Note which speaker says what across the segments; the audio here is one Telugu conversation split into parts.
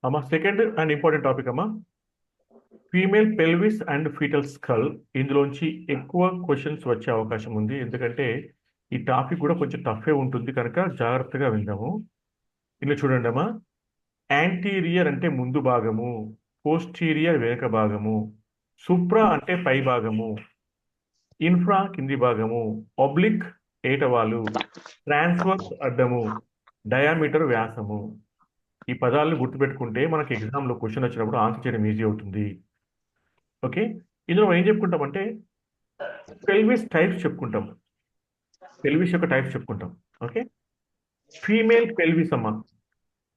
Speaker 1: అమ్మా సెకండ్ అండ్ ఇంపార్టెంట్ టాపిక్ అమ్మా, female pelvis and foetal skull. ఇందులోంచి ఎక్కువ క్వశ్చన్స్ వచ్చే అవకాశం ఉంది, ఎందుకంటే ఈ టాపిక్ కూడా కొంచెం టఫే ఉంటుంది కనుక జాగ్రత్తగా విందాము. ఇలా చూడండి అమ్మా, యాంటీరియర్ అంటే ముందు భాగము, పోస్టీరియర్ వెనుక భాగము, సుప్రా అంటే పై భాగము, ఇన్ఫ్రా కింది భాగము, ఒబ్లిక్ ఏటవాలు, ట్రాన్స్వర్స్ అడ్డము, డయామీటర్ వ్యాసము. ఈ పదాలను గుర్తుపెట్టుకుంటే మనకి ఎగ్జామ్లో క్వశ్చన్ వచ్చినప్పుడు ఆన్సర్ చేయడం ఈజీ అవుతుంది. ఓకే, ఇందులో మనం ఏం చెప్పుకుంటామంటే పెల్విస్ టైప్స్ చెప్పుకుంటాం, పెల్విస్ యొక్క టైప్స్ చెప్పుకుంటాం. ఓకే, ఫీమేల్ పెల్విస్ అమ్మ,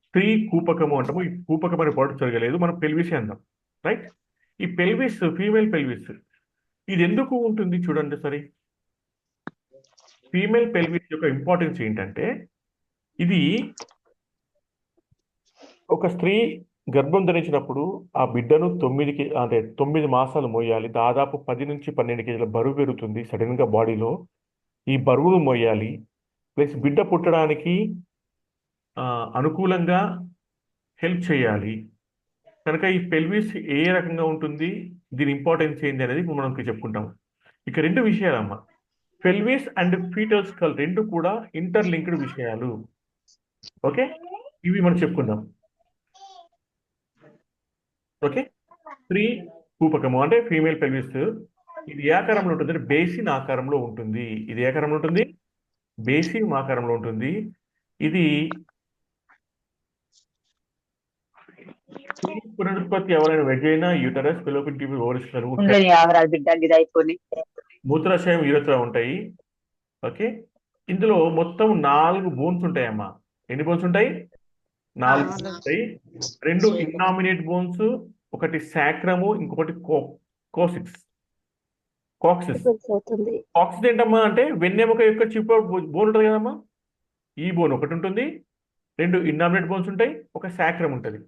Speaker 1: స్త్రీ కూపకము అంటాము. ఈ కూపకం అనే పాటు జరగలేదు, మనం పెల్విస్ అందాం. రైట్, ఈ పెల్విస్, ఫీమేల్ పెల్విస్, ఇది ఎందుకు ఉంటుంది చూడండి సరే. ఫీమేల్ పెల్విస్ యొక్క ఇంపార్టెన్స్ ఏంటంటే, ఇది ఒక స్త్రీ గర్భం ధరించినప్పుడు ఆ బిడ్డను 9 మాసాలు మోయాలి. దాదాపు 10 నుంచి 12 కేజీల బరువు పెరుగుతుంది సడన్ గా బాడీలో. ఈ బరువును మోయాలి, ప్లస్ బిడ్డ పుట్టడానికి ఆ, అనుకూలంగా హెల్ప్ చేయాలి. కనుక ఈ పెల్విస్ ఏ రకంగా ఉంటుంది, దీని ఇంపార్టెన్స్ ఏంటి అనేది ఇప్పుడు మనం చెప్పుకుంటాం. ఇక రెండు విషయాలమ్మా, పెల్విస్ అండ్ ఫీటల్ స్కల్ రెండు కూడా ఇంటర్లింక్డ్ విషయాలు. ఓకే, ఇవి మనం చెప్పుకుందాం. ఓకే, స్త్రీ కూపకము అంటే ఫీమేల్ పెల్విస్, ఇది ఏ ఆకారంలో ఉంటుంది అంటే బేసిన్ ఆకారంలో ఉంటుంది. ఇది ఏ ఆకారంలో ఉంటుంది? బేసిన్ ఆకారంలో ఉంటుంది. ఇది స్త్రీ పునరుత్పత్తి ఎవరైనా vagina, uterus, fallopian tube, ovaries,
Speaker 2: ఉండని ఆవరాలు బిడ్డ ఇది అయిపోయి
Speaker 1: మూత్రాశయం, యూరత్రా ఉంటాయి. ఓకే, ఇందులో మొత్తం 4 బోన్స్ ఉంటాయమ్మా. ఎన్ని బోన్స్ ఉంటాయి? 4 ఉంటాయి. 2 ఇన్నామినేట్ బోన్స్, ఒకటి సాక్రము, ఇంకొకటి కోసిక్స్ కాక్సిస్.
Speaker 3: అవుతుంది.
Speaker 1: కాక్సిస్ ఏంటమ్మా అంటే వెన్నెముక యొక్క చిప్ బోన్ ఉంటుంది కదమ్మా, ఈ బోన్ ఒకటి ఉంటుంది, 2 ఇన్నామినేట్ బోన్స్ ఉంటాయి, ఒక సాక్రమ్ ఉంటుంది.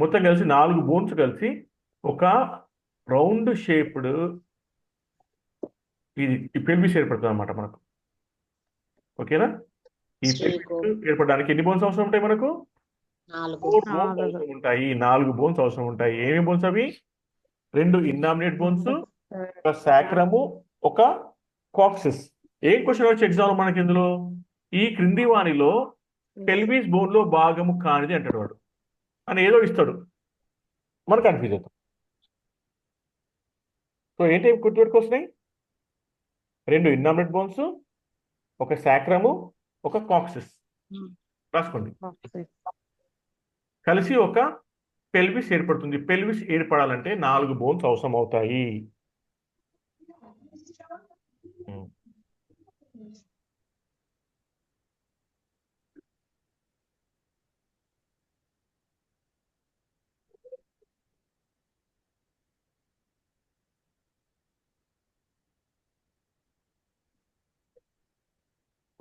Speaker 1: మొత్తం కలిసి 4 బోన్స్ కలిసి ఒక రౌండ్ షేప్డ్ ఈ పెల్విస్ ఏర్పడుతుంది అనమాట మనకు. ఓకేనా, ఈ పెల్విస్ ఏర్పడడానికి ఎన్ని బోన్స్ అవసరం ఉంటాయి మనకు? 4 బోన్స్ అవసరం ఉంటాయి. 4 బోన్స్ అవసరం ఉంటాయి. ఏమేమి బోన్స్ అవి? 2 ఇన్నామినేట్ బోన్స్, ఒక సాక్రము, ఒక కాక్సిస్. ఏం క్వశ్చన్ వచ్చి ఎగ్జామ్ మనకి ఇందులో, ఈ క్రింది వానిలో పెల్విస్ బోన్ లో భాగము కానిది అంటాడు వాడు అని ఏదో ఇస్తాడు, మనకు కన్ఫ్యూజ్ అవుతాం. సో ఏంటి గుర్తుపెట్టుకొస్తున్నాయి? 2 ఇన్నామినేట్ బోన్స్, ఒక సాక్రము, ఒక కాక్సిస్. రాసుకోండి. కలిసి ఒక పెల్విస్ ఏర్పడుతుంది. పెల్విస్ ఏర్పడాలంటే 4 బోన్స్ అవసరం అవుతాయి.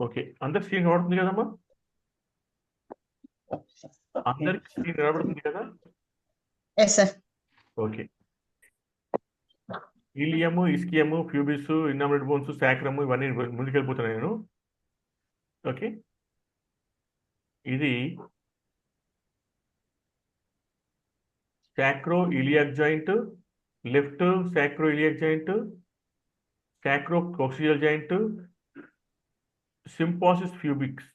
Speaker 1: ఓకే, అందరికి స్క్రీన్ కనబడుతుంది కదమ్మా? అందరికి స్క్రీన్ కనబడుతుంది కదా? ఓకే, ఈలియము, ఇస్కియము, ఫ్యూబిస్, ఇన్నామినేట్ బోన్స్, సాక్రము, ఇవన్నీ ముందుకెళ్ళిపోతున్నాను నేను. ఓకే, ఇది sacro iliac joint, left sacro iliac joint, sacro coccygeal joint, symphysis pubis.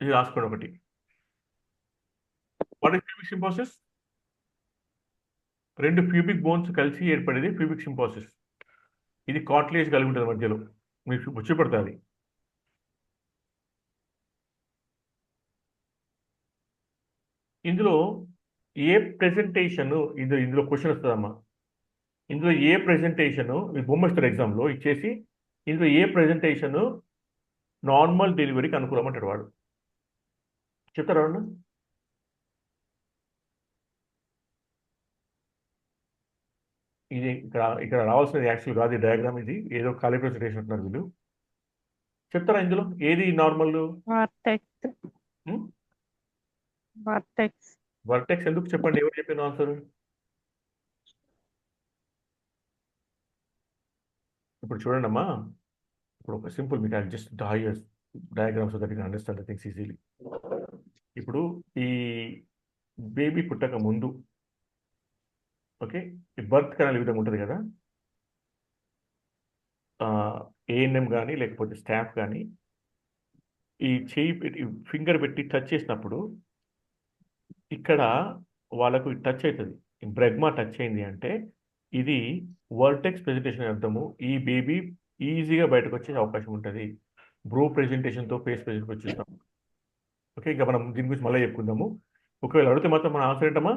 Speaker 1: ఇది రాసుకోండి ఒకటి. What is pubic symphysis? 2 pubic bones కలిసి ఏర్పడేది ఫ్యూబిక్ సింపాసిస్. ఇది కార్టిలేజ్ కలిగి ఉంటుంది మధ్యలో, మీకు వచ్చి ఇందులో ఏ ప్రెజెంటేషన్, ఇందులో క్వశ్చన్ వస్తుందమ్మా. ఇందులో ఏ ప్రెజెంటేషన్, ఈ బొమ్మ ఇస్తారు ఎగ్జామ్లో ఇచ్చేసి, ఇందులో ఏ ప్రెజెంటేషన్ నార్మల్ డెలివరీకి అనుకూలం అంటాడు వాడు. చెప్తారా అన్న? ఇది ఇక్కడ రావాల్సినది యాక్చువల్ కాదు, ఈ డయాగ్రామ్. ఇది ఏదో ఖాళీ ప్రెజెంటేషన్ అంటున్నారు వీళ్ళు. చెప్తారా ఇందులో ఏది నార్మల్? వర్టెక్స్ ఎందుకు చెప్పండి, ఎవరు చెప్పిన ఆన్సర్? ఇప్పుడు చూడండి అమ్మా, ఇప్పుడు ఒక సింపుల్ మీకు just draw diagram so that you can understand the things easily. ఇప్పుడు ఈ బేబీ పుట్టక ముందు, ఓకే, ఈ బర్త్ కెనాల్ ఈ విధంగా ఉంటుంది కదా. ఏఎన్ఎం కానీ లేకపోతే స్టాఫ్ కానీ ఈ చేయి పెట్టి ఫింగర్ పెట్టి టచ్ చేసినప్పుడు ఇక్కడ వాళ్ళకు టచ్ అవుతుంది. బ్రెగ్మా టచ్ అయింది అంటే ఇది వర్టెక్స్ ప్రెజెంటేషన్ అర్థము. ఈ బేబీ ఈజీగా బయటకు వచ్చే అవకాశం ఉంటుంది. బ్రో ప్రెజెంటేషన్తో ఫేస్ ప్రెజెంట్కి వచ్చేస్తాం. ఓకే, ఇంకా మనం దీని గురించి మళ్ళీ చెప్పుకుందాము. ఒకవేళ అడిగితే మాత్రం మన ఆన్సర్ ఏంటమ్మా?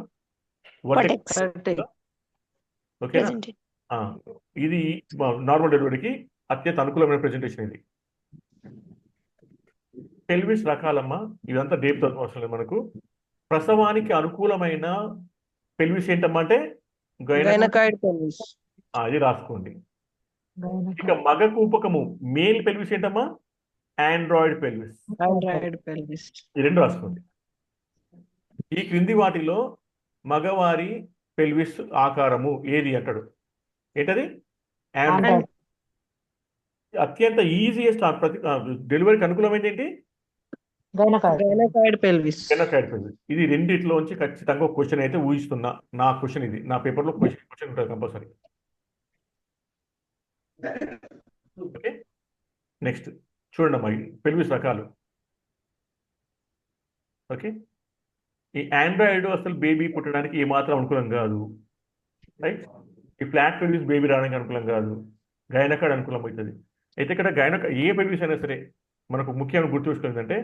Speaker 1: వర్టెక్స్.
Speaker 2: వర్టెక్స్
Speaker 1: ఓకేనా?
Speaker 2: ప్రెజెంట్.
Speaker 1: ఆ, ఇది నార్మల్ డెలివరీకి అత్యంత అనుకూలమైన ప్రెజెంటేషన్ ఇది. పెల్విస్ రకాలమ్మా, ఇదంతా డేప్ అవసరం లేదు మనకు. ప్రసవానికి అనుకూలమైన పెల్విస్ ఏంటమ్మా అంటే
Speaker 3: గైనకాయిడ్ పెల్విస్.
Speaker 1: అది రాసుకోండి. ఇక మగ కూపకము మేల్ పెల్విస్ ఏంటమ్మా? Android pelvis.
Speaker 3: Android pelvis.
Speaker 1: ఈ రెండు రాసుకోండి. ఈ క్రింది వాటిలో మగవారి పెల్విస్ ఆకారము ఏది అంటాడు. ఏంటది? ఆండ్రాయిడ్. అత్యంత ఈజియెస్ట్ డెలివరీకి అనుకూలమైనది ఏంటి?
Speaker 3: గైనకాయిడ్ పెల్విస్.
Speaker 1: గైనకాయిడ్ పెల్విస్. ఇది రెండిట్లోంచి ఖచ్చితంగా ఒక క్వశ్చన్ అయితే ఊహిస్తున్నా. నా క్వశ్చన్ ఇది, నా పేపర్లో క్వశ్చన్ ఉంటుంది కంపల్సరీ. ఓకే, నెక్స్ట్ చూడండి అమ్మా, పెల్విస్ రకాలు. ఓకే, ఈ ఆండ్రాయిడ్ అసలు బేబీ పుట్టడానికి ఏమాత్రం అనుకూలం కాదు. రైట్, ఈ ఫ్లాట్ పెల్విస్ బేబీ రావడానికి అనుకూలం కాదు. గైనకాయిడ్ అనుకూలం అవుతుంది. అయితే ఇక్కడ ఏ పెల్విస్ అయినా సరే మనకు ముఖ్యంగా గుర్తుంచుకుందంటే,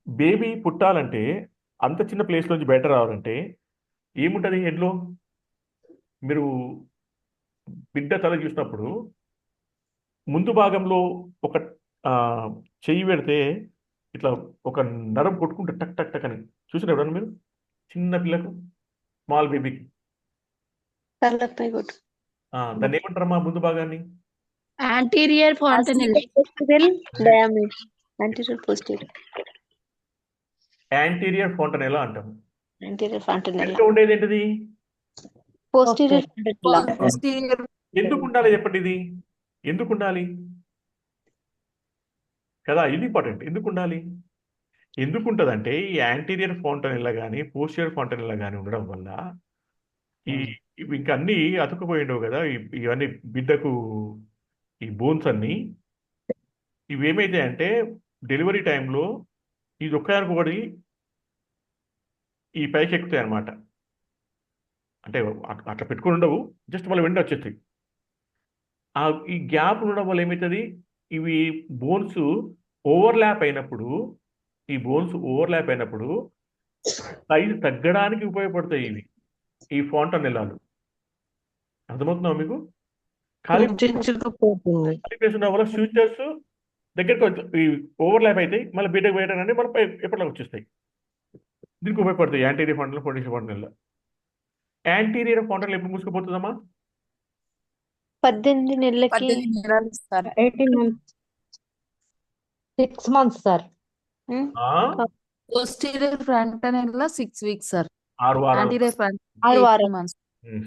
Speaker 1: బేబీ పుట్టాలంటే అంత చిన్న ప్లేస్ నుంచి బయట రావాలంటే ఏముంటుంది హెడ్లో? మీరు బిడ్డ తల చూసినప్పుడు ముందు భాగంలో ఒక చెయ్యి పెడితే ఇట్లా ఒక నరం కొట్టుకుంటే టక్ టక్ టక్ అని చూసిన ఎవరన్నా మీరు? చిన్న పిల్లకు, స్మాల్ బేబీకి దాన్ని ఏమంటారమ్మా ముందు భాగాన్ని?
Speaker 4: Anterior fontanelle.
Speaker 2: Diameter. Anterior posterior.
Speaker 1: Anterior fontanelle అంటాం.
Speaker 2: Anterior fontanelle.
Speaker 1: వెనక ఉండేది ఏంటిది?
Speaker 2: Posterior fontanelle.
Speaker 3: Posterior.
Speaker 1: ఎందుకు ఉండాలి చెప్పండి ఇది? ఎందుకు ఉండాలి కదా, ఇది ఇంపార్టెంట్. ఎందుకు ఉండాలి? ఎందుకు ఉంటుందంటే ఈ యాంటీరియర్ ఫాంటనెల్లా కానీ పోస్టీరియర్ ఫాంటనెల్లా కానీ ఉండడం వల్ల ఇవి ఇంకా అన్నీ అతుక్కుపోయి ఉండవు కదా. ఇవన్నీ బిడ్డకు ఈ బోన్స్ అన్నీ ఇవి ఏమైతాయంటే డెలివరీ టైంలో ఇది ఒక్కదానికొకటి ఈ పైకి ఎక్కుతాయి అన్నమాట. అంటే అట్లా పెట్టుకుని ఉండవు, జస్ట్ వాళ్ళ వెంట వచ్చేస్తాయి. ఈ గ్యాప్ ఉండడం వల్ల ఏమవుతుంది, ఇవి బోన్స్ ఓవర్లాప్ అయినప్పుడు, ఈ బోన్స్ ఓవర్లాప్ అయినప్పుడు సైజు తగ్గడానికి ఉపయోగపడతాయి ఇవి, ఈ ఫాంటనెల్లాలు. అర్థమవుతుందా మీకు? ఖాళీ ప్లేస్ ఉండడం వల్ల ఫ్యూచర్స్ దగ్గరికి ఓవర్లాప్ అవుతాయి, మళ్ళీ బిడ్డకు పోయడానికి మళ్ళీ ఎప్పటిలాగా వచ్చేస్తాయి. దీనికి ఉపయోగపడతాయి anterior fontanelle, position fontanelle. Anterior fontanelle ఎప్పుడు మూసుకుపోతుందమ్మా?
Speaker 2: 18 నెలలకి.
Speaker 3: 18 నెలలు sir.
Speaker 4: 18 months. 6 months, sir.
Speaker 3: Posterior fontanelle 6 weeks sir.
Speaker 1: 6 వారాలు.
Speaker 3: Anterior fontanelle
Speaker 2: 6
Speaker 3: 8
Speaker 2: వారాలు.
Speaker 3: months.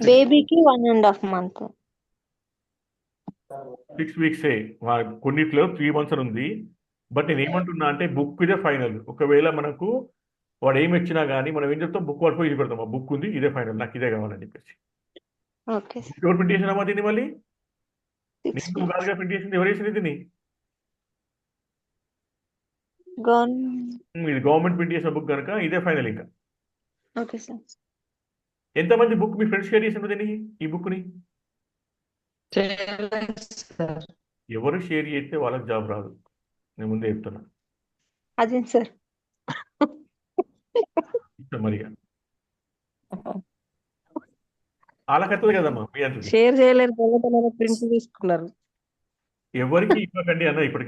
Speaker 2: బేబీకి 1.5 month.
Speaker 1: 6 వీక్సే. కొన్నిట్లో 3 months అని ఉంది. బట్ నేను ఏమంటున్నా అంటే బుక్ ఇదే ఫైనల్. ఒకవేళ మనకు వాడు ఏమి ఇచ్చినా కానీ మనం ఏం చెప్తాం, బుక్ వాడు పోయి ఇది పెడతాం, ఆ బుక్ ఉంది ఇదే ఫైనల్, నాకు ఇదే కావాలని చెప్పేసి.
Speaker 2: Okay sir.
Speaker 1: ఎవరు ప్రింట్ చేసినామా దీన్ని? మళ్ళీ
Speaker 2: 6
Speaker 1: నీకు కాదుగా ప్రింట్ చేసింది, ఎవరు వేసింది దీన్ని? ఇది గవర్నమెంట్ ప్రింట్ చేసిన బుక్ కనుక ఇదే ఫైనల్. ఇంకా
Speaker 2: ఓకే సార్.
Speaker 1: ఎంతమంది బుక్ మీ ఫ్రెండ్స్ షేర్ చేసిన దీన్ని, ఈ బుక్ని? ఎవరు షేర్ చేస్తే వాళ్ళకి జాబ్ రాదు, నేను ముందే చెప్తున్నా.
Speaker 2: అదే సార్.
Speaker 1: మరిగా వాళ్ళకత్తది కదమ్మా, మీ అంటుంది.
Speaker 3: షేర్ చేయలేరు ప్రింట్ తీసుకున్నారు.
Speaker 1: ఎవరికి ఇవ్వకండి అన్న ఇప్పటి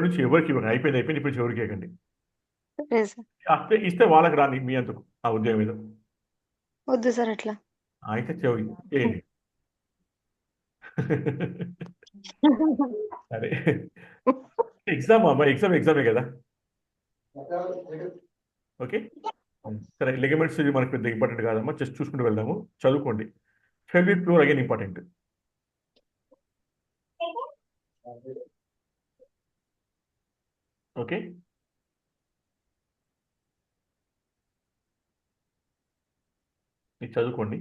Speaker 1: నుంచి ఎవరికి ఇవ్వకండి. అయిపోయింది ఇప్పటి నుంచి ఎవరికి ఇవ్వకండి.
Speaker 2: సరే సార్.
Speaker 1: ఇస్తే వాళ్ళకి రాని మీ అంతకు ఆ ఉద్యోగం మీద.
Speaker 2: వద్దు సార్ అట్లా.
Speaker 1: అయితే చేయండి. సరే, ఎగ్జామే కదా. ఓకే సరే, లిగమెంట్స్ ఇది మనకు పెద్ద ఇంపార్టెంట్ కాదమ్మా, జస్ట్ చూసుకుంటూ వెళ్దాము, చదువుకోండి. Pelvic floor again important. Okay, ఇది చదువుకోండి.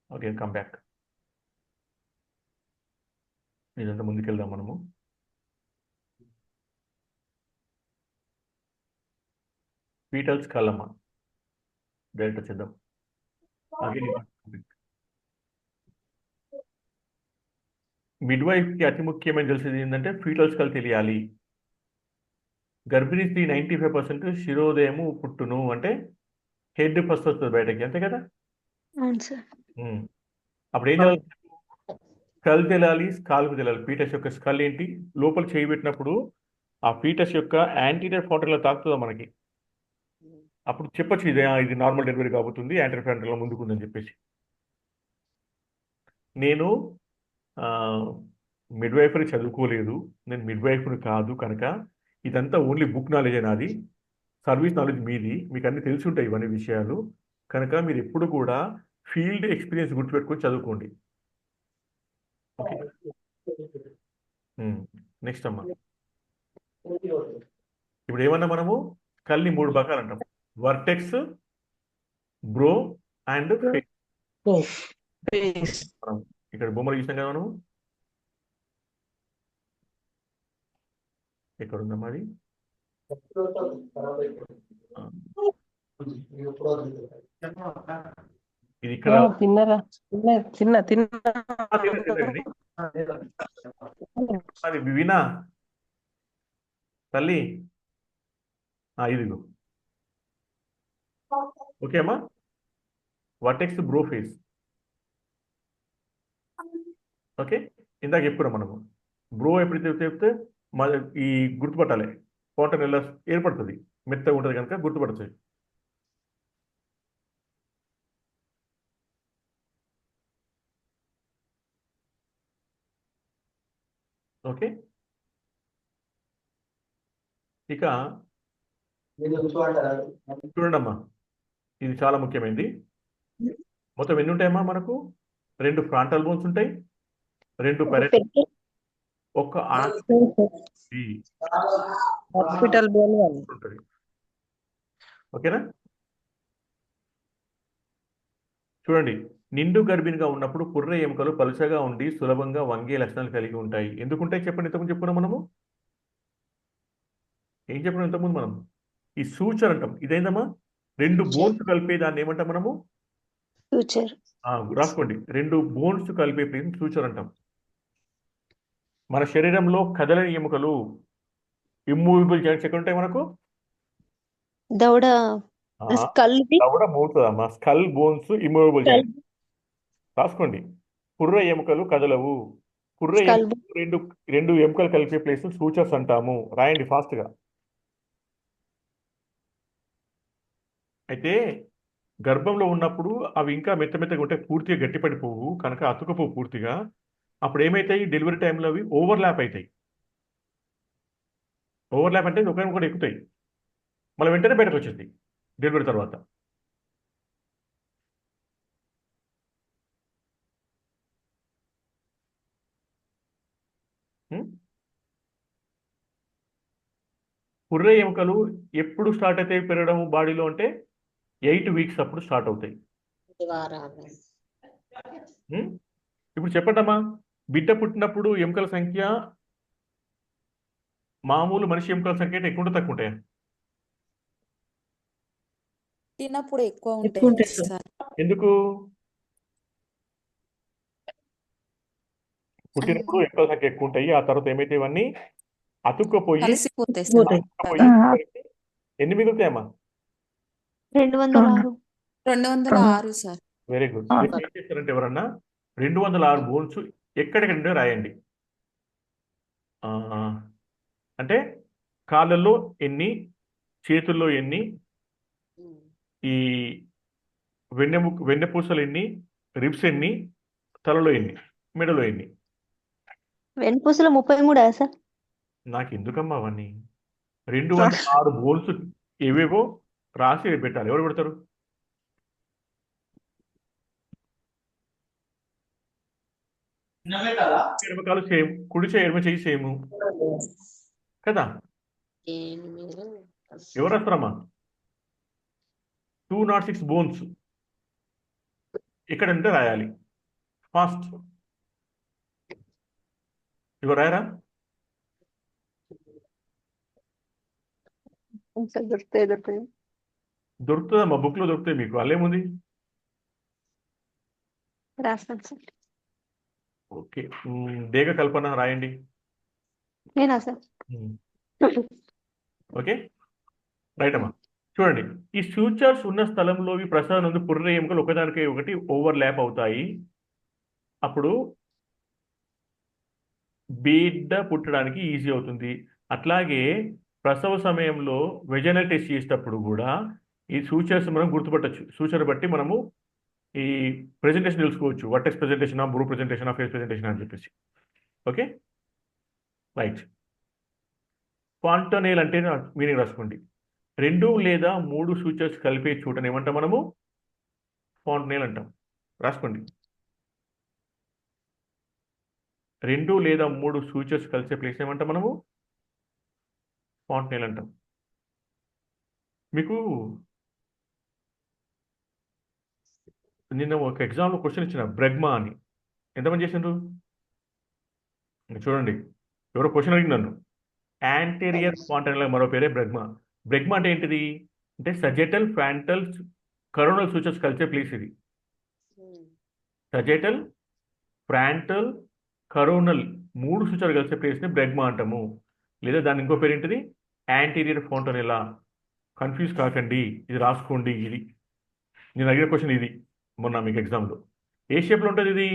Speaker 1: Okay, come back. ఇదంతా ముందుకెళ్దాం మనము. ఫీటల్ స్కల్ అమ్మా, డైరెక్ట్ చేద్దాం. మిడ్ వైఫ్కి అతి ముఖ్యమైన తెలిసేది ఏంటంటే ఫీటల్ స్కల్ తెలియాలి. గర్భిణీ స్త్రీ 95% శిరోదయము పుట్టును అంటే హెడ్ ఫస్ట్ వస్తుంది బయటకి, అంతే కదా.
Speaker 2: అవును సార్.
Speaker 1: ఉమ్. అప్పుడు ఏం చేయాలి? స్కల్ తెలియాలి, స్కాల్ప్ తెలియాలి. ఫీటస్ యొక్క స్కల్ ఏంటి, లోపల చేయి పెట్టినప్పుడు ఆ ఫీటస్ యొక్క యాంటీరియర్ ఫ్రంటల్ తాకుతుందా మనకి, అప్పుడు చెప్పొచ్చు ఇది నార్మల్ డెలివరీ కాబోతుంది, యాంటీరియర్ ఫ్రంటల్ ముందుకుందని చెప్పేసి. నేను మిడ్వైఫరీ చదువుకోలేదు, నేను మిడ్వైఫర్ని కాదు కనుక ఇదంతా ఓన్లీ బుక్ నాలెడ్జ్ నాది, సర్వీస్ నాలెడ్జ్ మీది, మీకు అన్ని తెలిసి ఉంటాయి ఇవన్నీ విషయాలు. కనుక మీరు ఎప్పుడు కూడా ఫీల్డ్ ఎక్స్పీరియన్స్ గుర్తుపెట్టుకొని చదువుకోండి. ఓకే, నెక్స్ట్ అమ్మా. ఇప్పుడు ఏమన్నా మనము కల్ని 3 భాగాలు అంటాం: vertex, bro and face.
Speaker 4: Face.
Speaker 1: మనం ఇక్కడ బొమ్మలు చూసాం కదా మనము, ఎక్కడ ఉందమ్మా అది? ఆ, ఇది ఇక్కడ
Speaker 3: తిన్నరా తిన్న
Speaker 1: తినండి. అది వినా తల్లి, ఇదిగో. ఓకే అమ్మా, వర్టెక్స్, బ్రో, ఫేస్. ఓకే, ఇందాక చెప్పుకున్నాం మనము. బ్రో ఎప్పుడైతే చెప్తే ఈ గుర్తుపట్టాలి, కాటన్ ఎలా ఏర్పడుతుంది, మెత్తగా ఉంటుంది కనుక గుర్తుపడుతుంది. ఓకే, ఇక చూడండి అమ్మా, ఇది చాలా ముఖ్యమైనది. మొత్తం ఎన్ని ఉంటాయమ్మా మనకు? 2 ఫ్రంటల్ బోన్స్ ఉంటాయి, 2 పెరట్, ఒక
Speaker 3: హాస్పిటల్ బోన్ వాళ్ళు
Speaker 1: ఉంటుంది. ఓకేనా? చూడండి, నిండు గర్భిణిగా ఉన్నప్పుడు పుర్రె ఎముకలు పలుచగా ఉండి సులభంగా వంగే లక్షణాలు కలిగి ఉంటాయి. ఎందుకుంటాయి చెప్పండి? ఇంతకుముందు చెప్పుకున్నాం మనము. ఏం చెప్పినాం ఇంతకుముందు మనం? ఈ సూచర్ అంటాం. ఇదేందమ్మా? 2 బోన్స్ కలిపే దాన్ని ఏమంటాం మనము?
Speaker 2: ఫ్యూచర్.
Speaker 1: రాసుకోండి, 2 బోన్స్ కలిపే సూచర్ అంటాం. మన శరీరంలో కదలని ఎముకలు, ఇమ్మూవబుల్ జాయింట్స్ ఎక్కడ ఉంటాయి మనకు?
Speaker 2: దవడ స్కల్
Speaker 1: దవడ మోతుందమ్మా, స్కల్ బోన్స్ ఇమ్మూవబుల్ జాయింట్స్. రాసుకోండి, పుర్రె ఎముకలు కదలవు. పుర్రె
Speaker 2: స్కల్
Speaker 1: ఎముకలు రెండు ఎముకలు కలిపే ప్లేస్ సూచర్స్ అంటాము. రాయండి ఫాస్ట్గా. అయితే గర్భంలో ఉన్నప్పుడు అవి ఇంకా మెత్తగా ఉంటే పూర్తిగా గట్టిపడిపోవు కనుక అతుకపోవు పూర్తిగా. అప్పుడు ఏమవుతాయి? డెలివరీ టైంలో అవి ఓవర్లాప్ అవుతాయి. ఓవర్లాప్ అంటే ఒకరికొకటి ఎక్కుతాయి, మళ్ళీ వెంటనే బయటకు వచ్చేది డెలివరీ తర్వాత. పుర్రె ఎముకలు ఎప్పుడు స్టార్ట్ అవుతాయి పెరగడం బాడీలో అంటే 8 వీక్స్ అప్పుడు స్టార్ట్ అవుతాయి. ఇప్పుడు చెప్పండమ్మా, బిడ్డ పుట్టినప్పుడు ఎముకల సంఖ్య మామూలు మనిషి ఎముకల సంఖ్య అంటే ఎక్కువ తక్కువ ఉంటాయా?
Speaker 5: పుట్టినప్పుడు ఎక్కువ
Speaker 4: ఎక్కువ
Speaker 5: ఉంటాయి
Speaker 4: ఉంటాయి
Speaker 5: సార్.
Speaker 1: ఎందుకు? పుట్టినప్పుడు ఎముకల సంఖ్య ఎక్కువ ఉంటాయి, ఆ తర్వాత ఏమైతే ఇవన్నీ అతుక్కపోయి
Speaker 5: కలిసిపోతాయి సార్.
Speaker 1: అతుక్కపోయి ఎన్ని మిగులుతాయమ్మా?
Speaker 2: 206.
Speaker 5: 206 సార్.
Speaker 1: Very good. ఏం చేస్తారంటే ఎవరన్నా 206 బోన్స్ ఎక్కడెక్కడ రాయండి. అంటే కాళ్ళల్లో ఎన్ని, చేతుల్లో ఎన్ని, ఈ వెన్నెపూసలు ఎన్ని, రిబ్స్ ఎన్ని, తలలో ఎన్ని, మెడలో ఎన్ని.
Speaker 2: వెన్నుపూసలో 33 సార్.
Speaker 1: నాకు ఎందుకమ్మా అవన్నీ? 206 బోన్స్ ఏవేవో రాసి పెట్టాలి. ఎవరు పెడతారు? ఎడమ కాలు సేమ్, కుడి చేయి ఎడమ చేయి సేము. కదా, ఎవరు రాస్తారమ్మా? 206 బోన్స్ ఇక్కడ ఉంటే రాయాలి. ఫాస్ట్ ఇవి రాయరా?
Speaker 2: సార్ దొరుకుతాయి
Speaker 1: దొరుకుతుందమ్మా, బుక్లో దొరుకుతాయి మీకు. అల్లేముంది?
Speaker 2: రాస్తాను సార్.
Speaker 1: ఓకే. దేగ కల్పన రాయండి.
Speaker 2: నేనా సార్?
Speaker 1: ఓకే, రైట్ అమ్మా. చూడండి, ఈ సూచర్స్ ఉన్న స్థలంలోవి ప్రసాదం నందు పుర్రె ఎముకలు ఒకదానికి ఒకటి ఓవర్ ల్యాప్ అవుతాయి. అప్పుడు బిడ్డ పుట్టడానికి ఈజీ అవుతుంది. అట్లాగే ప్రసవ సమయంలో వెజనల్ టెస్ట్ చేసేటప్పుడు కూడా ఈ సూచర్స్ మనం గుర్తుపట్టచ్చు. సూచర్ బట్టి మనము ఈ ప్రెజెంటేషన్ తెలుసుకోవచ్చు. Vertex presentation, Bru presentation, face presentation అని చెప్పేసి. Okay, right. ఫాంటనేల్ అంటే మీనింగ్ రాసుకోండి. 2 లేదా 3 సూచర్స్ కలిపే చోటని ఏమంటాం మనము? ఫాంటనేల్ అంటాం. రాసుకోండి. 2 లేదా 3 సూచర్స్ కలిసే ప్లేస్ ఏమంటాం మనము? ఫాంటనేల్ అంటాం. మీకు నిన్న ఒక ఎగ్జామ్లో క్వశ్చన్ ఇచ్చిన బ్రెగ్మా అని. ఎంతమంది చేసిండ్రు? చూడండి, ఎవరో క్వశ్చన్ అడిగింది నన్ను. యాంటీరియర్ ఫాంటనేల్ మరో పేరే బ్రెగ్మా. బ్రెగ్మా అంటే ఏంటిది? అంటే సజెటల్, ఫ్రాంటల్, కరోనల్ సూచర్స్ కలిసే ప్లేస్ ఇది. సజెటల్, ఫ్రాంటల్, కరోనల్ 3 సూచనలు కలిసే ప్లేస్ని బ్రెగ్మా అంటాము. లేదా దాని ఇంకో పేరు ఏంటిది? యాంటీరియర్ ఫాంటనేలా. కన్ఫ్యూజ్ కాకండి, ఇది రాసుకోండి. ఇది నేను అడిగిన క్వశ్చన్ ఇది మొన్న మీకు ఎగ్జామ్లో. ఏ షేప్లో ఉంటుంది ఇది?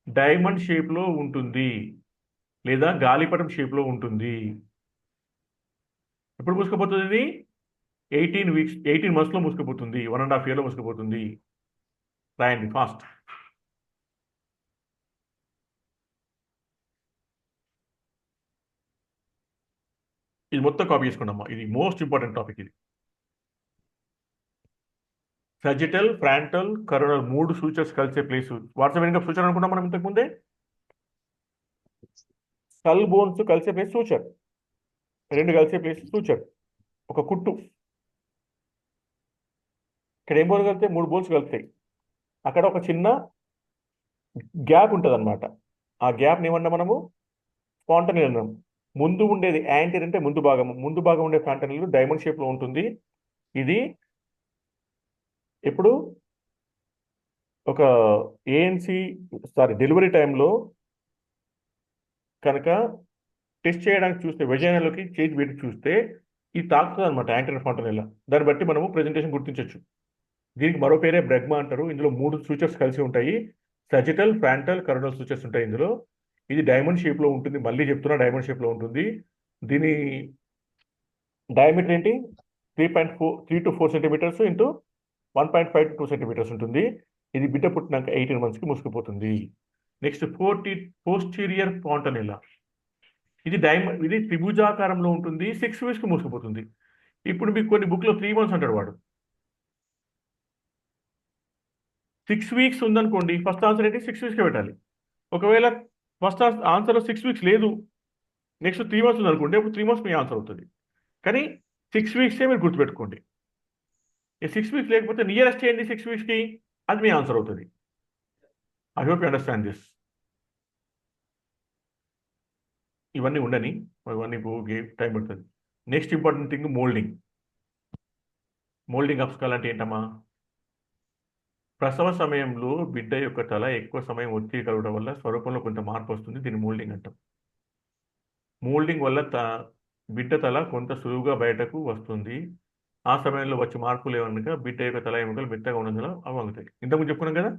Speaker 1: డైమండ్ షేప్లో ఉంటుంది, లేదా గాలిపటం షేప్లో ఉంటుంది. ఎప్పుడు మూసుకుపోతుంది ఇది? 18 మంత్స్లో మూసుకుపోతుంది. 1.5 ఇయర్లో మూసుకుపోతుంది. రాయండి ఫాస్ట్. ఇది మొత్తం కాపీ చేసుకున్నామ్మా. ఇది మోస్ట్ ఇంపార్టెంట్ టాపిక్. ఇది సజిటల్, ఫ్రాంటల్, కరోనల్ 3 సూచర్స్ కలిసే place. WhatsApp meaning of suture అనుకున్నాం మనం ఇంతకుముందే. స్కల్ బోన్స్ కలిసే ప్లేస్ సూచర్. 2 కలిసే ప్లేస్ సూచర్. ఒక కుట్టు. ఇక్కడ ఏం బోన్స్ కలిపితే 3 బోన్స్ కలుపుతాయి. అక్కడ ఒక చిన్న గ్యాప్ ఉంటుంది అనమాట. ఆ గ్యాప్ని ఏమన్నా మనము ఫాంటనేల్ అన్నాం. ముందు ఉండేది యాంటీరియర్ అంటే ముందు భాగం ఉండే ఫాంటనేల్ డైమండ్ షేప్లో ఉంటుంది. ఇది ఎప్పుడు ఒక డెలివరీ టైంలో కనుక టెస్ట్ చేయడానికి చూస్తే, వెజైనాలోకి చేసి పెట్టి చూస్తే ఇది తాకుతుంది అనమాట యాంటీరియర్ ఫాంటనేల్. దాన్ని బట్టి మనము ప్రెజెంటేషన్ గుర్తించవచ్చు. దీనికి మరో పేరే బ్రెగ్మా అంటారు. ఇందులో 3 సూచర్స్ కలిసి ఉంటాయి. సజిటల్, ఫ్రాంటల్, కరోనల్ సూచర్స్ ఉంటాయి ఇందులో. ఇది డైమండ్ షేప్లో ఉంటుంది. మళ్ళీ చెప్తున్నా, డైమండ్ షేప్లో ఉంటుంది. దీని డయామీటర్ ఏంటి? 3 to 4 centimetres into 1.5 to 2 centimetres ఉంటుంది. ఇది బిడ్డ పుట్టినాక 18 మంత్స్కి మూసుకుపోతుంది. Next posterior ఫాంటనేలా. ఇది త్రిభుజాకారంలో ఉంటుంది. 6 వీక్స్కి మూసుకుపోతుంది. ఇప్పుడు మీకు కొన్ని బుక్లో 3 months అంటాడు వాడు. 6 వీక్స్ ఉందనుకోండి, ఫస్ట్ ఆన్సర్ ఏంటి? 6 వీక్స్కే పెట్టాలి. ఒకవేళ ఫస్ట్ ఆన్సర్లో 6 వీక్స్ లేదు, నెక్స్ట్ 3 months ఉందనుకోండి, అప్పుడు 3 months మీ ఆన్సర్ అవుతుంది. కానీ 6 వీక్సే మీరు గుర్తుపెట్టుకోండి. ఈ 6 వీక్స్ లేకపోతే నియరెస్ట్ ఏంటి 6 వీక్స్కి? అది మీ ఆన్సర్ అవుతుంది. I hope you understand this. ఇవన్నీ ఉండని, ఇవన్నీ టైం పడుతుంది. Next important thing moulding. Moulding of skull అంటే ఏంటమ్మా? ప్రసవ సమయంలో బిడ్డ యొక్క తల ఎక్కువ సమయం ఒత్తిడి కలగడం వల్ల స్వరూపంలో కొంత మార్పు వస్తుంది. దీన్ని మోల్డింగ్ అంటాం. మోల్డింగ్ వల్ల బిడ్డ తల కొంత సులువుగా బయటకు వస్తుంది. ఆ సమయంలో వచ్చే మార్పులు ఏమనగా బిడ్డ యొక్క తల ఎముకలు మెత్తగా ఉన్నందున అవి వంగుతాయి. ఇంతకుముందు చెప్పుకున్నాం కదా,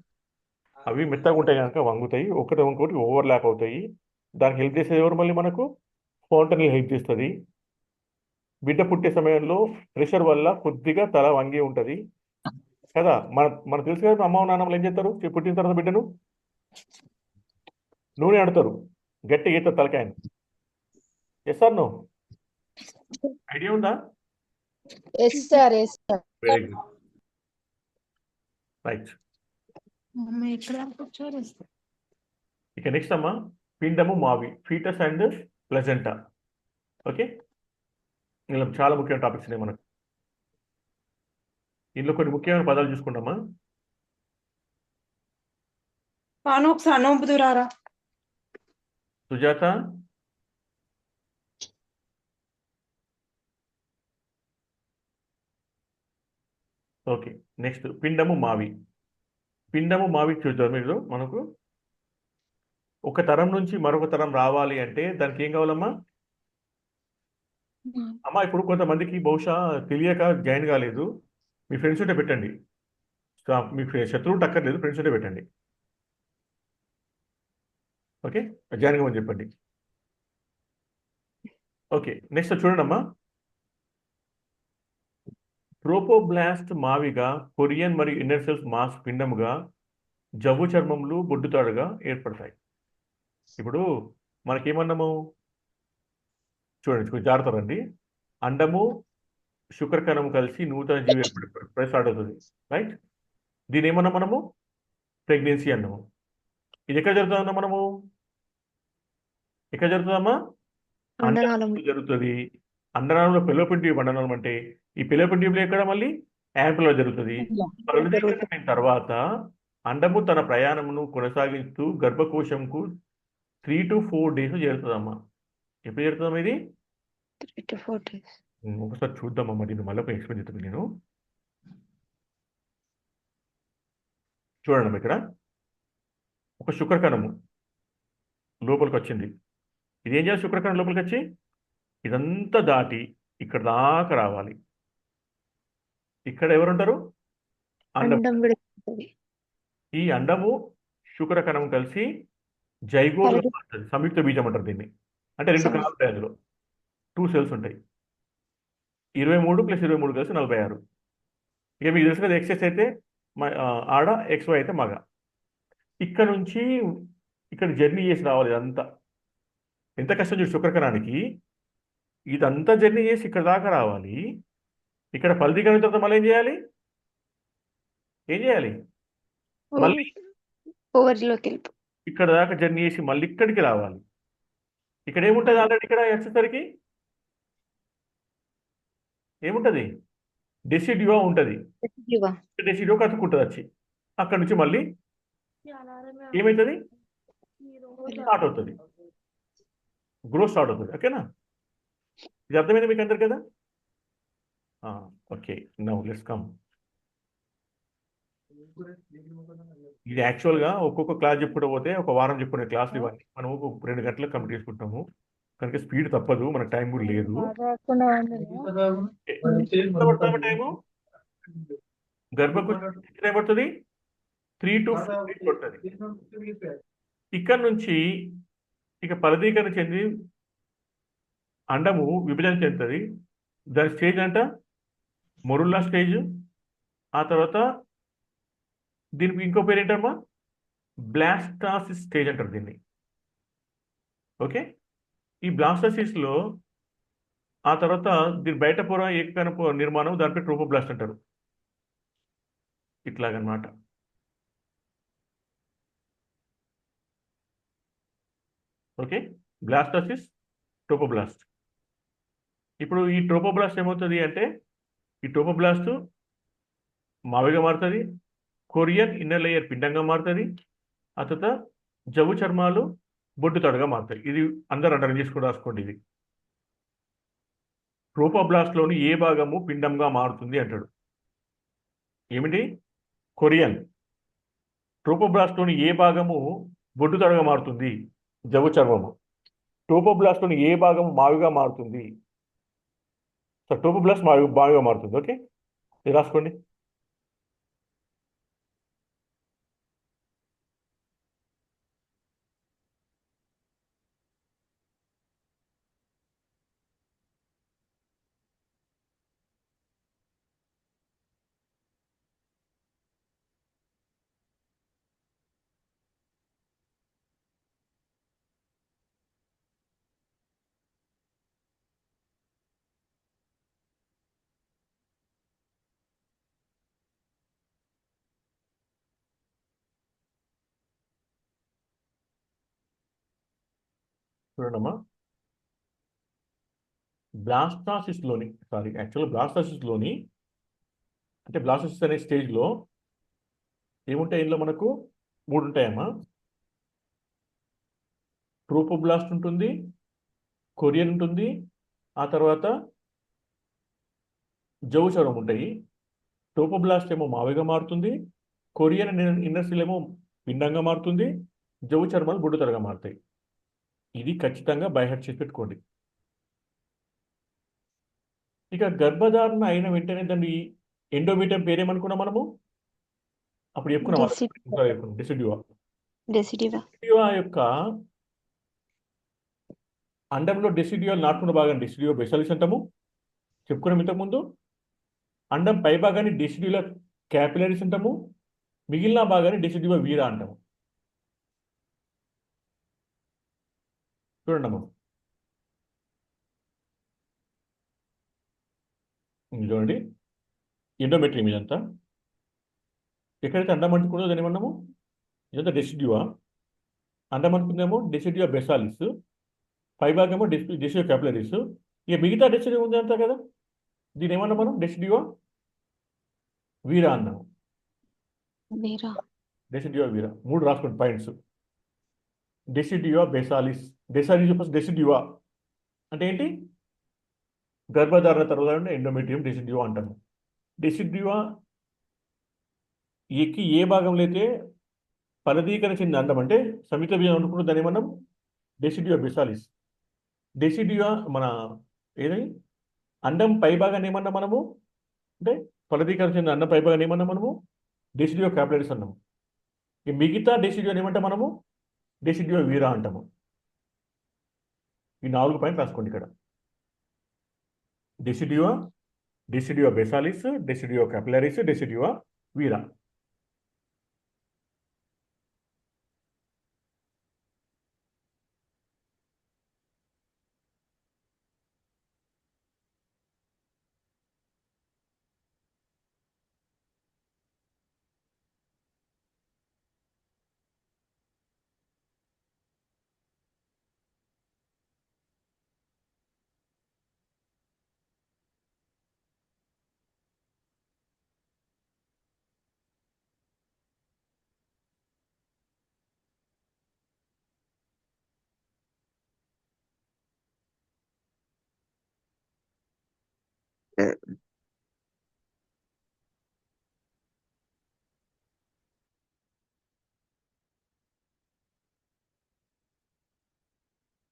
Speaker 1: అవి మెత్తగా ఉంటాయి కనుక వంగుతాయి. ఒకటి ఇంకోటి ఓవర్లాప్ అవుతాయి. దానికి హెల్ప్ చేసేది ఎవరు? మళ్ళీ మనకు ఫాంటనేల్ హెల్ప్ చేస్తుంది. బిడ్డ పుట్టే సమయంలో ప్రెషర్ వల్ల కొద్దిగా తల వంగి ఉంటుంది కదా. మనకు తెలుసు కదా, అమ్మ నాన్నమ్మలు ఏం చేస్తారు? పుట్టిన తర్వాత బిడ్డను నూనె ఆడతారు, గట్టిగా ఎత్తారు తలకాయని. Yes or no? ఐడియా ఉందా?
Speaker 4: Yes, sir. Yes, sir.
Speaker 1: Very good, right. ఇక నెక్స్ట్ అమ్మా, పిండము మావి, ఫీటస్ అండ్ ప్లెజెంటా. ఓకే, ఇలా చాలా ముఖ్యమైన టాపిక్స్ ఉన్నాయి మనకు. ఇందులో కొన్ని ముఖ్యమైన పదాలు చూసుకుంటామా.
Speaker 6: పాను ఒకసారి నోపుదురారా.
Speaker 1: సుజాత, ఓకే. నెక్స్ట్ పిండము మావి. పిండము మావి చూద్దాం. మీరు మనకు ఒక తరం నుంచి మరొక తరం రావాలి అంటే దానికి ఏం కావాలమ్మా? అమ్మా, ఇప్పుడు కొంతమందికి బహుశా తెలియక జాయిన్ కాలేదు. మీ ఫ్రెండ్స్ ఉంటే పెట్టండి. మీ శత్రువులు టక్కర్లేదు, ఫ్రెండ్స్ ఉంటే పెట్టండి. ఓకే, జాయిన్ కావని చెప్పండి. ఓకే, నెక్స్ట్ చూడండి అమ్మా. ట్రోపోబ్లాస్ట్ మావిగా, కొరియన్ మరియు ఇన్నర్ సెల్స్ మాస్ పిండముగా, జవ్వు చర్మములు బొడ్డుతాడుగా ఏర్పడతాయి. ఇప్పుడు మనకేమన్నాము చూడండి, కొంచెం జాగ్రత్త రండి. అండము శుక్రకణము కలిసి నూతన జీవి ఏర్పడి స్టార్ట్ అవుతుంది, రైట్? దీని ఏమన్నా మనము ప్రెగ్నెన్సీ అన్నాము. ఇది ఎక్కడ జరుగుతుందన్నా మనము? ఎక్కడ జరుగుతుందమ్మా?
Speaker 2: అండనాళం.
Speaker 1: అండనాళంలో జరుగుతుంది. అండనాళంలో పిలోపిన్ ట్యూబ్ అండనాళం అంటే ఈ పిలోపిన్ ట్యూబ్లో ఎక్కడ మళ్ళీ యాంపులో జరుగుతుంది. ఫలదీకరణమైన తర్వాత అండము తన ప్రయాణమును కొనసాగిస్తూ గర్భకోశంకు 3 to 4 days చేరుతుందమ్మా. ఎప్పుడు చేరుతుందమ్మా ఇది?
Speaker 2: 3 to 4 days.
Speaker 1: ఒకసారి చూద్దామమ్మా, దీన్ని మళ్ళీ ఎక్స్ప్లెయిన్ చేస్తాను నేను. చూడండి ఇక్కడ ఒక శుక్రకణము లోపలికి వచ్చింది. ఇది ఏం చేయాలి? శుక్రకణం లోపలికి వచ్చి ఇదంతా దాటి ఇక్కడ దాకా రావాలి. ఇక్కడ ఎవరుంటారు? అండం.
Speaker 2: అండం విడుతుంది.
Speaker 1: ఈ అండము శుక్రకణం కలిసి జైగోట్గా మారుతుంది. సంయుక్త బీజం అంటారు దీన్ని. అంటే 2 కణాలు ఉంటాయి, అందులో 2 cells ఉంటాయి. 23 + 23 కలిసి 46. ఇక మీకు తెలుసు కదా, ఎక్సెస్ అయితే ఆడ, XY అయితే మగ. ఇక్కడ నుంచి ఇక్కడ జర్నీ చేసి రావాలి. ఇదంతా ఎంత కష్టం చూసి శుక్రకణానికి ఇదంతా జర్నీ చేసి ఇక్కడ దాకా రావాలి. ఇక్కడ ఫలదీకరణ తర్వాత మళ్ళీ ఏం చేయాలి? ఏం చేయాలి? మళ్ళీ
Speaker 2: ఓవరిలోకి వెళ్ళిపో.
Speaker 1: ఇక్కడ దాకా జర్నీ చేసి మళ్ళీ ఇక్కడికి రావాలి. ఇక్కడ ఏముంటుంది? ఆల్రెడీ ఇక్కడ వచ్చేసరికి ఏముంటుంది? డెసిడ్యువా ఉంటుంది. డెసిడ్యువా కతుక్కుంటుంది వచ్చి. అక్కడ నుంచి మళ్ళీ ఏమవుతుంది? స్టార్ట్ అవుతుంది, గ్రోత్ స్టార్ట్ అవుతుంది. ఓకేనా? ఇది అర్థమైంది మీకు అందరు కదా? Okay, now let's come. ఇది యాక్చువల్గా ఒక్కొక్క క్లాస్ చెప్పుకుంటూ పోతే ఒక వారం చెప్పుకునే క్లాసులు ఇవన్నీ మనము 2 గంటలకు కంప్లీట్ చేసుకుంటాము. కనుక స్పీడ్ తప్పదు, మన టైం కూడా లేదు. ఎంత పడుతుంది టైము? గర్భకోశం టైం పడుతుంది 3 to 4 days పడుతుంది. ఇక్కడ నుంచి ఇక ఫలదీకరణ చెంది అండము విభజన చెందుతుంది. దాని స్టేజ్ అంట మొరుల్లా స్టేజ్. ఆ తర్వాత దీనికి ఇంకో పేరు ఏంటమ్మా? బ్లాస్టాసిస్ స్టేజ్ అంటారు దీన్ని. ఓకే, ఈ బ్లాస్టాసిస్లో ఆ తర్వాత దీని బయట పొర ఏకకణ నిర్మాణం, దానిపై ట్రోపోబ్లాస్ట్ అంటారు. ఇట్లాగనమాట. Okay, బ్లాస్టాసిస్, trophoblast. ఇప్పుడు ఈ ట్రోపోబ్లాస్ట్ ఏమవుతుంది అంటే ఈ ట్రోపోబ్లాస్ట్ మావిగా మారుతుంది. కొరియన్ ఇన్నర్ లేయర్ పిండంగా మారుతుంది. ఆ తర్వాత జవ్వు చర్మాలు బొడ్డు తడుగా మారుతాయి. ఇది అందరూ అండర్ చేసుకుని రాసుకోండి. ఇది ట్రోపోబ్లాస్ట్లోని ఏ భాగము పిండంగా మారుతుంది అంటాడు. ఏమిటి? కొరియన్. ట్రోపోబ్లాస్ట్లోని ఏ భాగము బొడ్డు తడుగా మారుతుంది? జవ్వు చర్మము. ట్రోపోబ్లాస్ట్లోని ఏ భాగము మావిగా మారుతుంది? సో ట్రోపోబ్లాస్ట్ మావిగా మారుతుంది. ఓకే, ఇది రాసుకోండి. చూడండమ్మా, బ్లాస్టాసిస్లోని బ్లాస్టాసిస్లోని అంటే బ్లాస్టాసిస్ అనే స్టేజ్లో ఏముంటాయి? ఇందులో మనకు 3 ఉంటాయమ్మా. ట్రోపోబ్లాస్ట్ ఉంటుంది, కొరియన్ ఉంటుంది, ఆ తర్వాత జౌచరం ఉంటాయి. ట్రోపోబ్లాస్ట్ ఏమో మావిగా మారుతుంది, కొరియన్ ఇన్నర్ సెల్ ఏమో పిండంగా మారుతుంది, జౌచర్మాలు బుడ్డతరగా మారుతాయి. ఇది ఖచ్చితంగా బైహెడ్ చేసి పెట్టుకోండి. ఇక గర్భధారణ అయిన వెంటనే దాన్ని ఎండోమీటర్ పేరేమనుకున్నాం మనము? అప్పుడు చెప్పుకున్నాం డెసిడ్యువా.
Speaker 2: డెసిడివా.
Speaker 1: డెసిడ్యువా యొక్క అండంలో డెసిడ్యువా నాటుకున్న భాగాన్ని డెసిడ్యువా బెసాలిస్ అంటాము, చెప్పుకున్నాం ఇంతకుముందు. అండం పై భాగాన్ని డెసిడ్యువా క్యాపిలరీస్ అంటాము, మిగిలిన భాగాన్ని డెసిడ్యువా వీరా అంటాము. చూడండి అమ్మా, చూడండి ఎండోమెట్రియం ఇదంతా. ఎక్కడైతే అండం అంటుకుందో దాన్ని ఏమన్నాము? ఇదంతా డెసిడ్యువా. అండం అనుకుందేమో డెసిడ్యువా బెసాలిస్, పై భాగమేమో డెసిడ్యువా క్యాపిలరీస్. ఇక మిగతా డెసిడ్యువా ఉంది అంతా కదా, దీని ఏమన్నా మనం డెసిడ్యువా వీరా అన్నాము.
Speaker 2: వీరా.
Speaker 1: డెసిడ్యువా వీరా 3 రాసుకోండి పాయింట్స్. డెసిడ్యువా బెసాలిస్, డెసిడ్యువా అంటే ఏంటి? గర్భధారణ తర్వాత ఎండోమెట్రియం డెసిడ్యువా అంటాము. డెసిడ్యువా ఏ భాగంలో అయితే ఫలదీకరణ చెందిన అండం అంటే సమిత బీజం అనుకుంటే దాన్ని మనం డెసిడ్యువా బెసాలిస్. డెసిడ్యువా మన ఏది అండం పై భాగాన్ని ఏమన్నా మనము అంటే ఫలదీకరణ చెందిన అండం పై భాగాన్ని ఏమన్నా మనము డెసిడ్యువా క్యాపిలరీస్ అన్నాము. ఈ మిగతా డెసిడ్యువా ఏమంటే మనము డెసిడ్యువా వీరా అంటాము. ఈ 4 పాయింట్లు రాసుకోండి ఇక్కడ. డెసిడ్యువా బెసాలిస్, డెసిడ్యువా క్యాపిలరీస్, డెసిడ్యువా వీరా.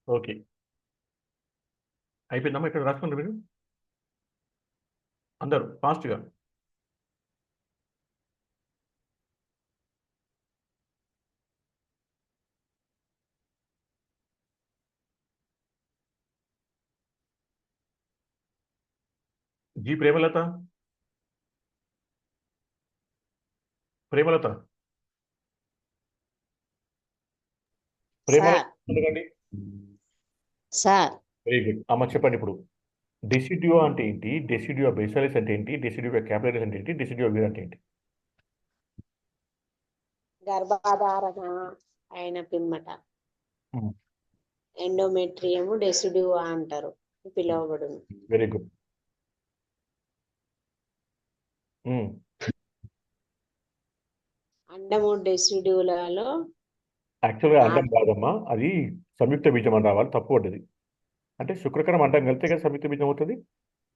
Speaker 1: ఓకే, అయిపోయిందమ్మా. ఇక్కడ రాసుకోండి మీరు అందరూ ఫాస్ట్గా. జీ ప్రేమలత, ప్రేమలత అడగండి.
Speaker 7: సార్
Speaker 1: వెరీ గుడ్ అమ్మ, చెప్పండి ఇప్పుడు. డెసిడ్యువా అంటే ఏంటి? డెసిడ్యువా బేసాలిస్ అంటే ఏంటి? డెసిడ్యువా క్యాపిలరీస్ అంటే ఏంటి? డెసిడ్యువా వీరా అంటే ఏంటి?
Speaker 7: గర్భధారణ అయిన పిమ్మట ఎండోమెట్రియము డెసిడ్యువా అంటారు పిలువబడును.
Speaker 1: Very good.
Speaker 7: అండము డెసిడ్యువలలో
Speaker 1: యాక్చువల్గా అండం కాదమ్మా, అది సంయుక్త బీజం అని రావాలి, తప్పు పడ్డది. అంటే శుక్రకరం అండం కలితే కదా సంయుక్త బీజం అవుతుంది,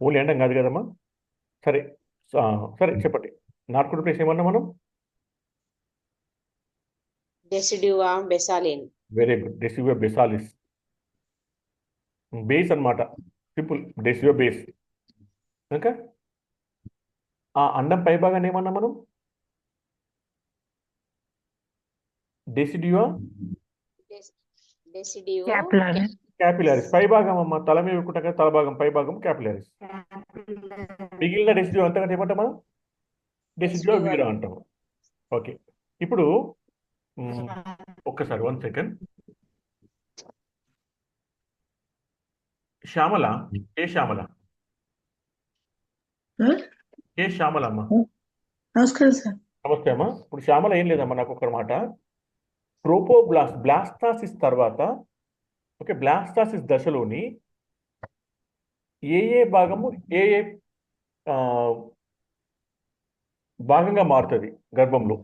Speaker 1: ఓన్లీ అండం కాదు కదమ్మా. సరే సరే చెప్పండి. నాటుకున్న ప్లేస్ ఏమన్నా మనం?
Speaker 7: Decidua basalis.
Speaker 1: Very good, decidua basalis. Base అన్నమాట, సింపుల్ డెసిడ్యువా బేస్. ఇంకా ఆ అండం పై భాగాన్ని ఏమన్నా మనం? డెసిడ్యువా
Speaker 7: డెసిడ్యువా
Speaker 1: క్యాపిలరీస్. పై భాగం అమ్మ, తల మీద పెట్టుకుంటాం కదా, తల భాగం పై భాగం క్యాపిలరీస్. మిగిలిన డెసిడ్యువా అంతా ఏమంటాం మనం? డెసిడ్యువా వీరా అంటాము. ఓకే, ఇప్పుడు ఒక్కసారి 1 సెకండ్. శ్యామల, ఏ శ్యామల? ఏ శ్యామల అమ్మ?
Speaker 3: నమస్కారం సార్.
Speaker 1: నమస్తే అమ్మా. ఇప్పుడు శ్యామల ఏం లేదమ్మా, నాకు ఒక మాట. బ్లాస్టాసిస్ తర్వాత, ఓకే, బ్లాస్టాసిస్ దశలోని ఏ ఏ భాగము ఏ ఏ ఆ, భాగంగా మారుతుంది గర్భంలో?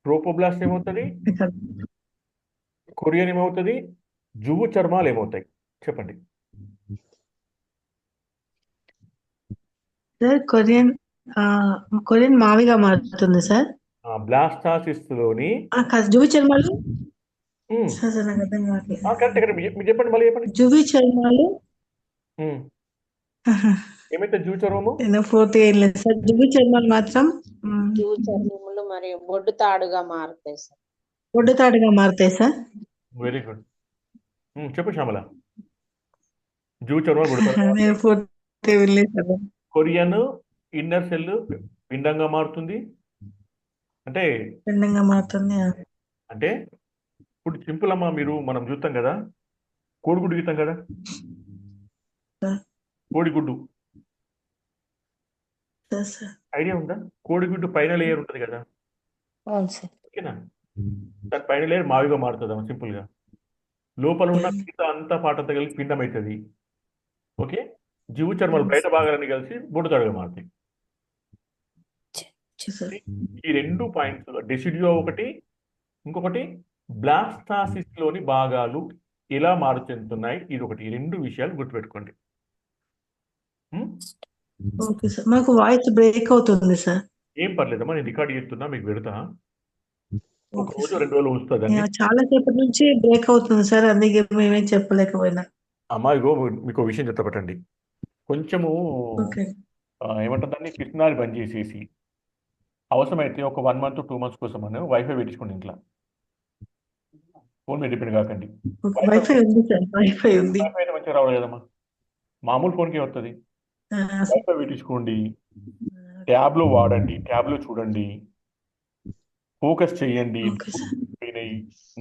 Speaker 1: ట్రోపోబ్లాస్ట్ ఏమవుతుంది, కొరియన్ ఏమవుతుంది, జువ్వు చర్మాలు ఏమవుతాయి? చెప్పండి.
Speaker 3: సార్ ఆ, కొరియన్ మావిగా మారుతుంది సార్.
Speaker 1: బ్లాస్టాసిస్లోని
Speaker 3: జువి చర్మాలు సార్ సార్ నాకు అర్థం కావట్లేదు.
Speaker 1: కరెక్ట్ కరెక్ట్, మీరు చెప్పండి, మళ్ళీ చెప్పండి.
Speaker 3: జువి చర్మాలు
Speaker 1: ఉమ్, ఏమైతే జువ్వు చర్మము?
Speaker 3: పూర్తిగా ఏం లేదు సార్. జువి చర్మాలు మాత్రం
Speaker 7: జూ చర్మములు మరి బొడ్డు తాడుగా మారుతాయి సార్.
Speaker 3: ఒడ్డు తాడుగా మారుతాయి సార్.
Speaker 1: Very good. చెప్పు శ్యామల. జువ్వు చర్మాలు పుడతారు.
Speaker 3: నేను పూర్తిగా వినలేదు సార్.
Speaker 1: కొరియన్ ఇన్నర్ సెల్ పిండంగా మారుతుంది. అంటే
Speaker 3: పిండంగా మారుతుంది.
Speaker 1: అంటే ఇప్పుడు సింపుల్ అమ్మా, మనం చూస్తాం కదా, కోడిగుడ్డు గీతాం కదా,
Speaker 3: సార్
Speaker 1: కోడిగుడ్డు
Speaker 3: సార్ సార్
Speaker 1: ఐడియా ఉందా? కోడిగుడ్డు పైన లేయర్ ఉంటుంది కదా,
Speaker 4: అవును సార్.
Speaker 1: ఓకేనా? దాని పైన లేయర్ మావిగా మారుతుంది అమ్మా, సింపుల్ గా. లోపల ఉన్న మిగతా అంతా పాటంతా కలిసి పిండం అవుతుంది. ఓకే, జివ్వు చర్మాలు బయట భాగాలన్నీ కలిసి బొడ్డుతాడుగా మారుతాయి.
Speaker 3: సార్.
Speaker 1: ఈ రెండు పాయింట్స్, డెసిడియో ఒకటి, ఇంకొకటి బ్లాస్టాసిస్ లోని భాగాలు ఎలా మారు చెందుతున్నాయి, ఇది ఒకటి. ఈ రెండు విషయాలు గుర్తుపెట్టుకోండి. ఉం?
Speaker 3: Okay sir. మాకు వాయిస్ బ్రేక్ అవుతుంది సార్.
Speaker 1: ఏం పర్లేదమ్మా, నేను రికార్డ్ చేస్తున్నా, మీకు పెడతా. ఒక
Speaker 3: ఓకే
Speaker 1: రోజు
Speaker 3: సార్.
Speaker 1: 2 రోజులు ఉంచుతుందండి.
Speaker 3: చాలా సేపటి నుంచి బ్రేక్ అవుతుంది సార్, అందుకే మేమేం చెప్పలేకపోయినా.
Speaker 1: అమ్మా ఇగో మీకు ఒక విషయం చెప్తాపటండి. కొంచెము
Speaker 3: ఓకే
Speaker 1: ఏమంటారు దాన్ని, పిసినారి బంద్ చేసేసి అవసరమైతే ఒక 1 month 2 months కోసం అని వైఫై పెట్టించుకోండి ఇంట్లో. ఫోన్ మీద డిపెండ్ కాకండి.
Speaker 3: ఓకే. వైఫై ఉంది సార్, వైఫై ఉంది.
Speaker 1: వైఫై అయితే మంచిగా రావాలి కదమ్మా, మామూలు ఫోన్కే వస్తుంది.
Speaker 3: ఆ,
Speaker 1: వైఫై పెట్టించుకోండి, ట్యాబ్లో వాడండి, ట్యాబ్లో చూడండి, ఫోకస్ చేయండి.
Speaker 3: Okay sir.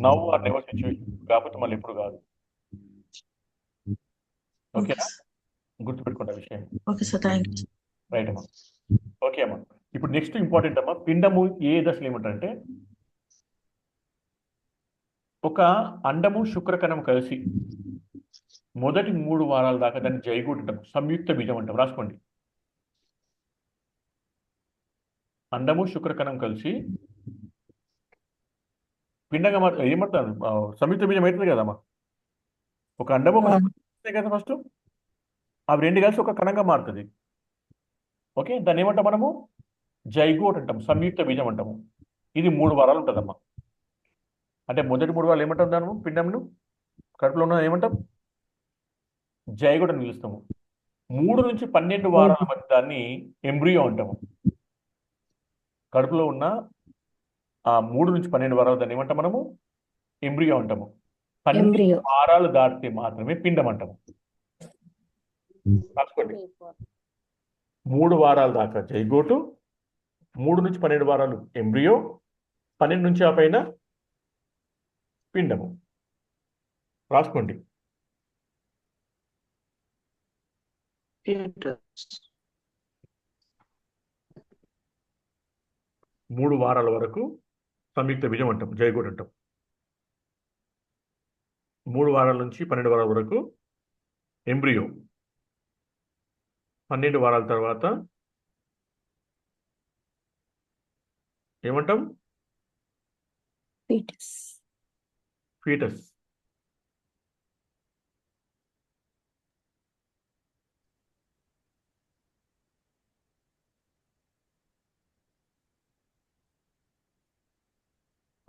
Speaker 1: Now or never situation, కాకపోతే మళ్ళీ ఎప్పుడు కాదు.
Speaker 3: ఓకే
Speaker 1: ఓకేనా?
Speaker 3: సార్.
Speaker 1: గుర్తుపెట్టుకోండి ఆ విషయం.
Speaker 3: Okay sir, thank you.
Speaker 1: Right అమ్మా. ఓకే అమ్మా. ఇప్పుడు నెక్స్ట్ ఇంపార్టెంట్ అమ్మా, పిండము ఏ దశలో ఏమంటారంటే, ఒక అండము శుక్రకణం కలిసి మొదటి 3 వారాల దాకా దాన్ని జైగోట్ అంటాం, సంయుక్త బీజం అంటాం. రాసుకోండి. అండము శుక్రకణం కలిసి పిండంగా ఏమంటారు, సంయుక్త బీజం అవుతుంది కదమ్మా. ఒక అండము ఒక కదా ఫస్ట్, అవి రెండు కలిసి ఒక కణంగా మారుతుంది. ఓకే, దాన్ని ఏమంటాం మనము? జైగోట్ అంటాం, సంయుక్త బీజం అంటాము. ఇది 3 వారాలు ఉంటుందమ్మా. అంటే మొదటి 3 వారాలు ఏమంటాం దాన్ని, పిండంను కడుపులో ఉన్న ఏమంటాం, జైగోట్ అని పిలుస్తాము. 3 నుంచి 12 వారాల మధ్య దాన్ని ఎంబ్రియో అంటాము. కడుపులో ఉన్న ఆ 3 నుంచి 12 వారాలు దాన్ని ఏమంటాం మనము? ఎంబ్రియో అంటాము. 12 వారాలు దాటితే మాత్రమే పిండం అంటాము. రాసుకోండి. 3 వారాల దాకా జైగోటు, 3 నుంచి 12 వారాలు ఎంబ్రియో, 12 నుంచి ఆ పైన పిండము. రాసుకోండి. 3 వారాల వరకు సంయుక్త బీజం అంటాం, జైగోట్ అంటాం. 3 వారాల నుంచి 12 వారాల వరకు ఎంబ్రియో, 12 వారాల తర్వాత ఏమంటాం?
Speaker 2: ఫీటస్.
Speaker 1: ఫీటస్.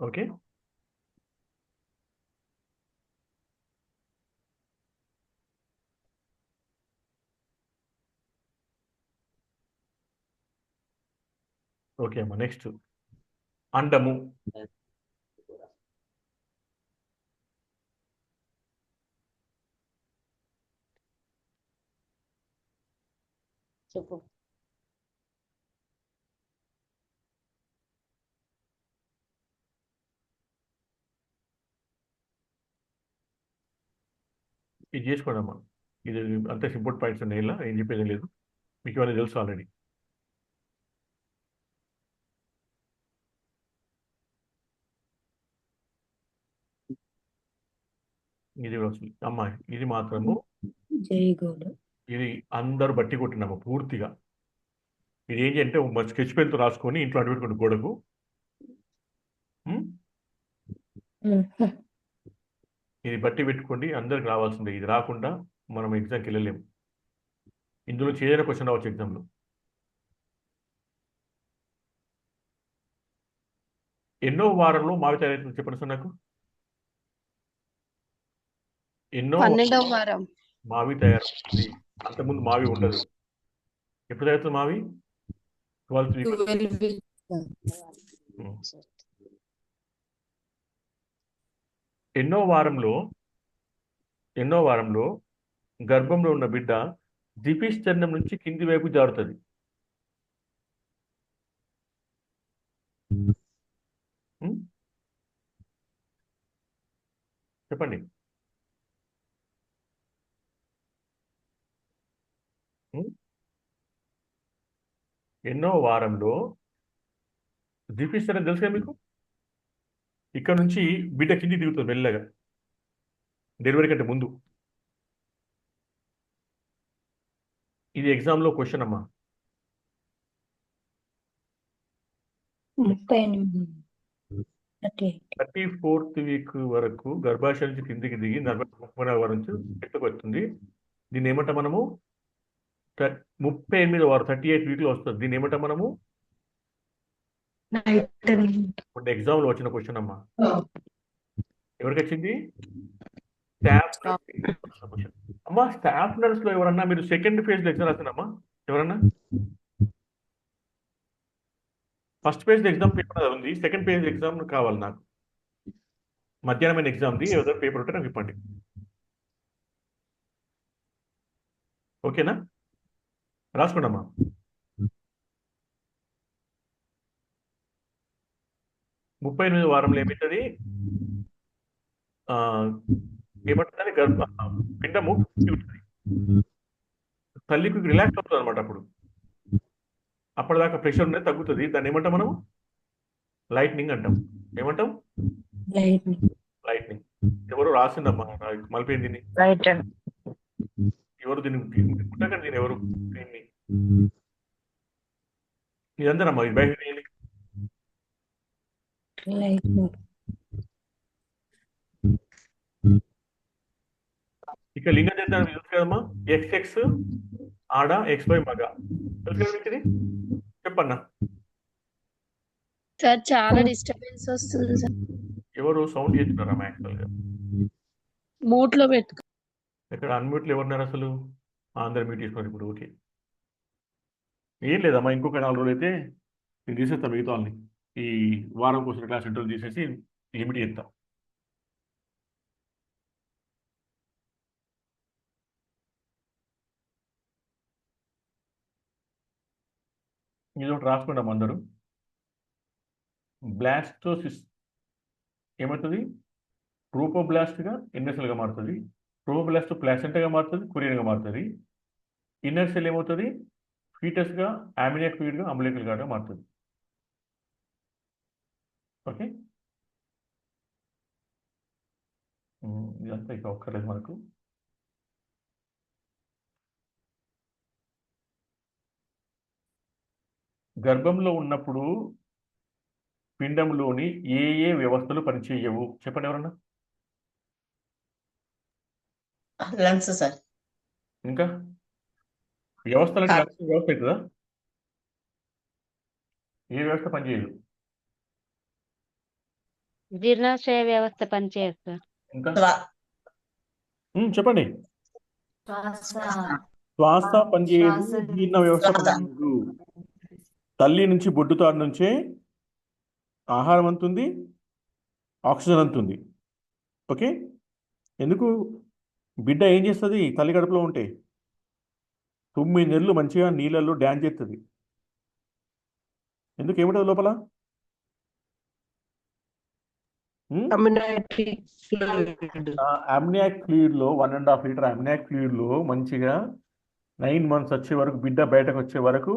Speaker 1: ఓకే, ఓకే అమ్మా. నెక్స్ట్ అండము.
Speaker 7: చెప్పు.
Speaker 1: ఇది చేసుకోండి అమ్మా. ఇది అంతే, సింపుల్ పాయింట్స్ ఉన్నాయి, ఇలా ఏం చెప్పేది లేదు, మీకు ఇవన్నీ తెలుసు ఆల్రెడీ. ఇది కూడా వస్తుంది అమ్మా. ఇది మాత్రము
Speaker 3: జయగౌడ
Speaker 1: ఇది అందరూ బట్టి కొట్టినాము పూర్తిగా. ఇది ఏంటి అంటే ఒక స్కెచ్ పెన్తో రాసుకొని ఇంట్లో అడ్డుపెట్టుకోండి గోడకు. ఉం? ఇది బట్టి పెట్టుకోండి, అందరికి రావాల్సిందే. ఇది రాకుండా మనం ఎగ్జామ్కి వెళ్ళలేము. ఇందులో ఏదైనా క్వశ్చన్ రావచ్చు ఎగ్జామ్లో. ఎన్నో వారంలో మావి తయారవుతుంది చెప్పండి సార్ నాకు. ఎన్నో
Speaker 2: 12వ వారం.
Speaker 1: మావి తయారవుతుంది. అంతకుముందు మావి ఉండదు. ఎప్పుడు తయారవుతుంది మావి? 12th week.
Speaker 5: 12 weeks.
Speaker 1: ఎన్నో వారంలో గర్భంలో ఉన్న బిడ్డ దిపిస్తరణం నుంచి కింది వైపు జారుతుంది. ఉం? చెప్పండి. ఉం? ఎన్నో వారంలో దిపిస్తరణం తెలుసుగా మీకు? ఇక్కడ నుంచి బిడ్డ కింది దిగుతుంది మెల్లగా, డెలివరీ కంటే ముందు. ఇది ఎగ్జామ్లో క్వశ్చన్ అమ్మా. 34th వీక్ వరకు గర్భాశయం నుంచి కిందికి దిగి 40వ వారం నుంచి ఎత్తుకు వస్తుంది. దీన్ని ఏమంటాం మనము? 38వ వారం 38 వీక్లో వస్తుంది. దీన్ని ఏమంటాం మనము? ఇప్పుడు ఎగ్జామ్లో వచ్చిన క్వశ్చన్ అమ్మా. ఎవరికి వచ్చింది? స్టాఫ్ అమ్మా. స్టాఫ్ నర్స్ లో ఎవరన్నా మీరు సెకండ్ ఫేజ్ లో ఎగ్జామ్ రాస్తున్నామ్మా? ఎవరన్నా ఫస్ట్ ఫేజ్ ఎగ్జామ్ పేపర్ ఉంది, సెకండ్ ఫేజ్ ఎగ్జామ్ కావాలి నాకు. మధ్యాహ్నమైన ఎగ్జామ్ది ఏదైనా పేపర్ ఉంటే నాకు ఇవ్వండి. ఓకేనా? రాసుకోండమ్మా. ముప్పై 38వ వారంలో ఏమవుతుంది? ఏమంటుందని పిండము ఉంటుంది. తల్లికి రిలాక్స్ అవుతుంది అనమాట. అప్పటిదాకా ప్రెషర్ అనేది తగ్గుతుంది. దాన్ని ఏమంటాం మనము? లైట్నింగ్ అంటాం. ఏమంటాం? లైట్నింగ్. ఎవరు రాసిందమ్మా మలిపోయింది దీన్ని? ఎవరు దీన్ని ముట్టకండి, దీన్ని ఎవరు దీన్ని ఇదందరమ్మా. ఇది బయట ఇక లింగ నిర్ధారణ తెలుసు కదమ్మా. XX ఆడ, XY మగ. తెలుసు కదా మీకు ఇది? చెప్పన్నా.
Speaker 2: సార్ చాలా డిస్టర్బెన్స్ వస్తుంది సార్.
Speaker 1: ఎవరు సౌండ్ చేస్తున్నారమ్మా? యాక్చువల్గా
Speaker 2: మూట్ లో పెట్టుకో.
Speaker 1: ఇక్కడ అన్మ్యూట్లు ఎవరున్నారు అసలు? అందరు మ్యూట్ చేసుకున్నారు ఇప్పుడు. ఓకే, ఏం లేదమ్మా. ఇంకొక 4 రోజులు అయితే నేను తీసేస్తాను మిగతా వాళ్ళని. ఈ వారం కోసం క్లాస్ ఇంటర్వ్యూ తీసేసి లిమిట్ చేస్తా. ఇది ఒకటి రాసుకుంటాం అందరూ. బ్లాస్టోసిస్ ఏమవుతుంది? ట్రోపోబ్లాస్ట్గా ఎన్ఎస్ఎల్గా మారుతుంది. ట్రోపోబ్లాస్ట్ ప్లాసెంటాగా మారుతుంది, కొరియన్గా మారుతుంది. ఇన్నర్ సెల్ ఏమవుతుంది? ఫీటస్గా, అమినియాక్ ఫ్లూయిడ్గా, అంబిలికల్ గార్డ్గా మారుతుంది. ఓకే, ఇదంతా ఇక ఒక్కర్లేదు మనకు. గర్భంలో ఉన్నప్పుడు పిండంలోని ఏ ఏ వ్యవస్థలు పనిచేయవు చెప్పండి ఎవరన్నా?
Speaker 7: Lungs sir.
Speaker 1: ఇంకా వ్యవస్థలు అంటే వ్యవస్థ అవుతుందా? ఏ వ్యవస్థ పనిచేయదు?
Speaker 8: జీర్ణాశయ వ్యవస్థ పనిచేయదు సార్.
Speaker 1: ఇంకా చెప్పండి. శ్వాస పనిచేయదు, జీర్ణ వ్యవస్థ పనిచేయదు. తల్లి నుంచి బొడ్డుతాడు నుంచే ఆహారం అందుతుంది, ఆక్సిజన్ అందుతుంది. ఓకే, ఎందుకు? బిడ్డ ఏం చేస్తుంది? తల్లి కడుపులో ఉంటే 9 నెలలు మంచిగా నీళ్ళల్లో డ్యాన్స్ చేస్తుంది. ఎందుకు? ఏమిటది లోపల? అమ్నియాక్ ఫ్లూయిడ్లో 1.5 లీటర్ అమ్నియాక్ ఫ్లూయిడ్లో మంచిగా 9 months వచ్చే వరకు, బిడ్డ బయటకు వచ్చే వరకు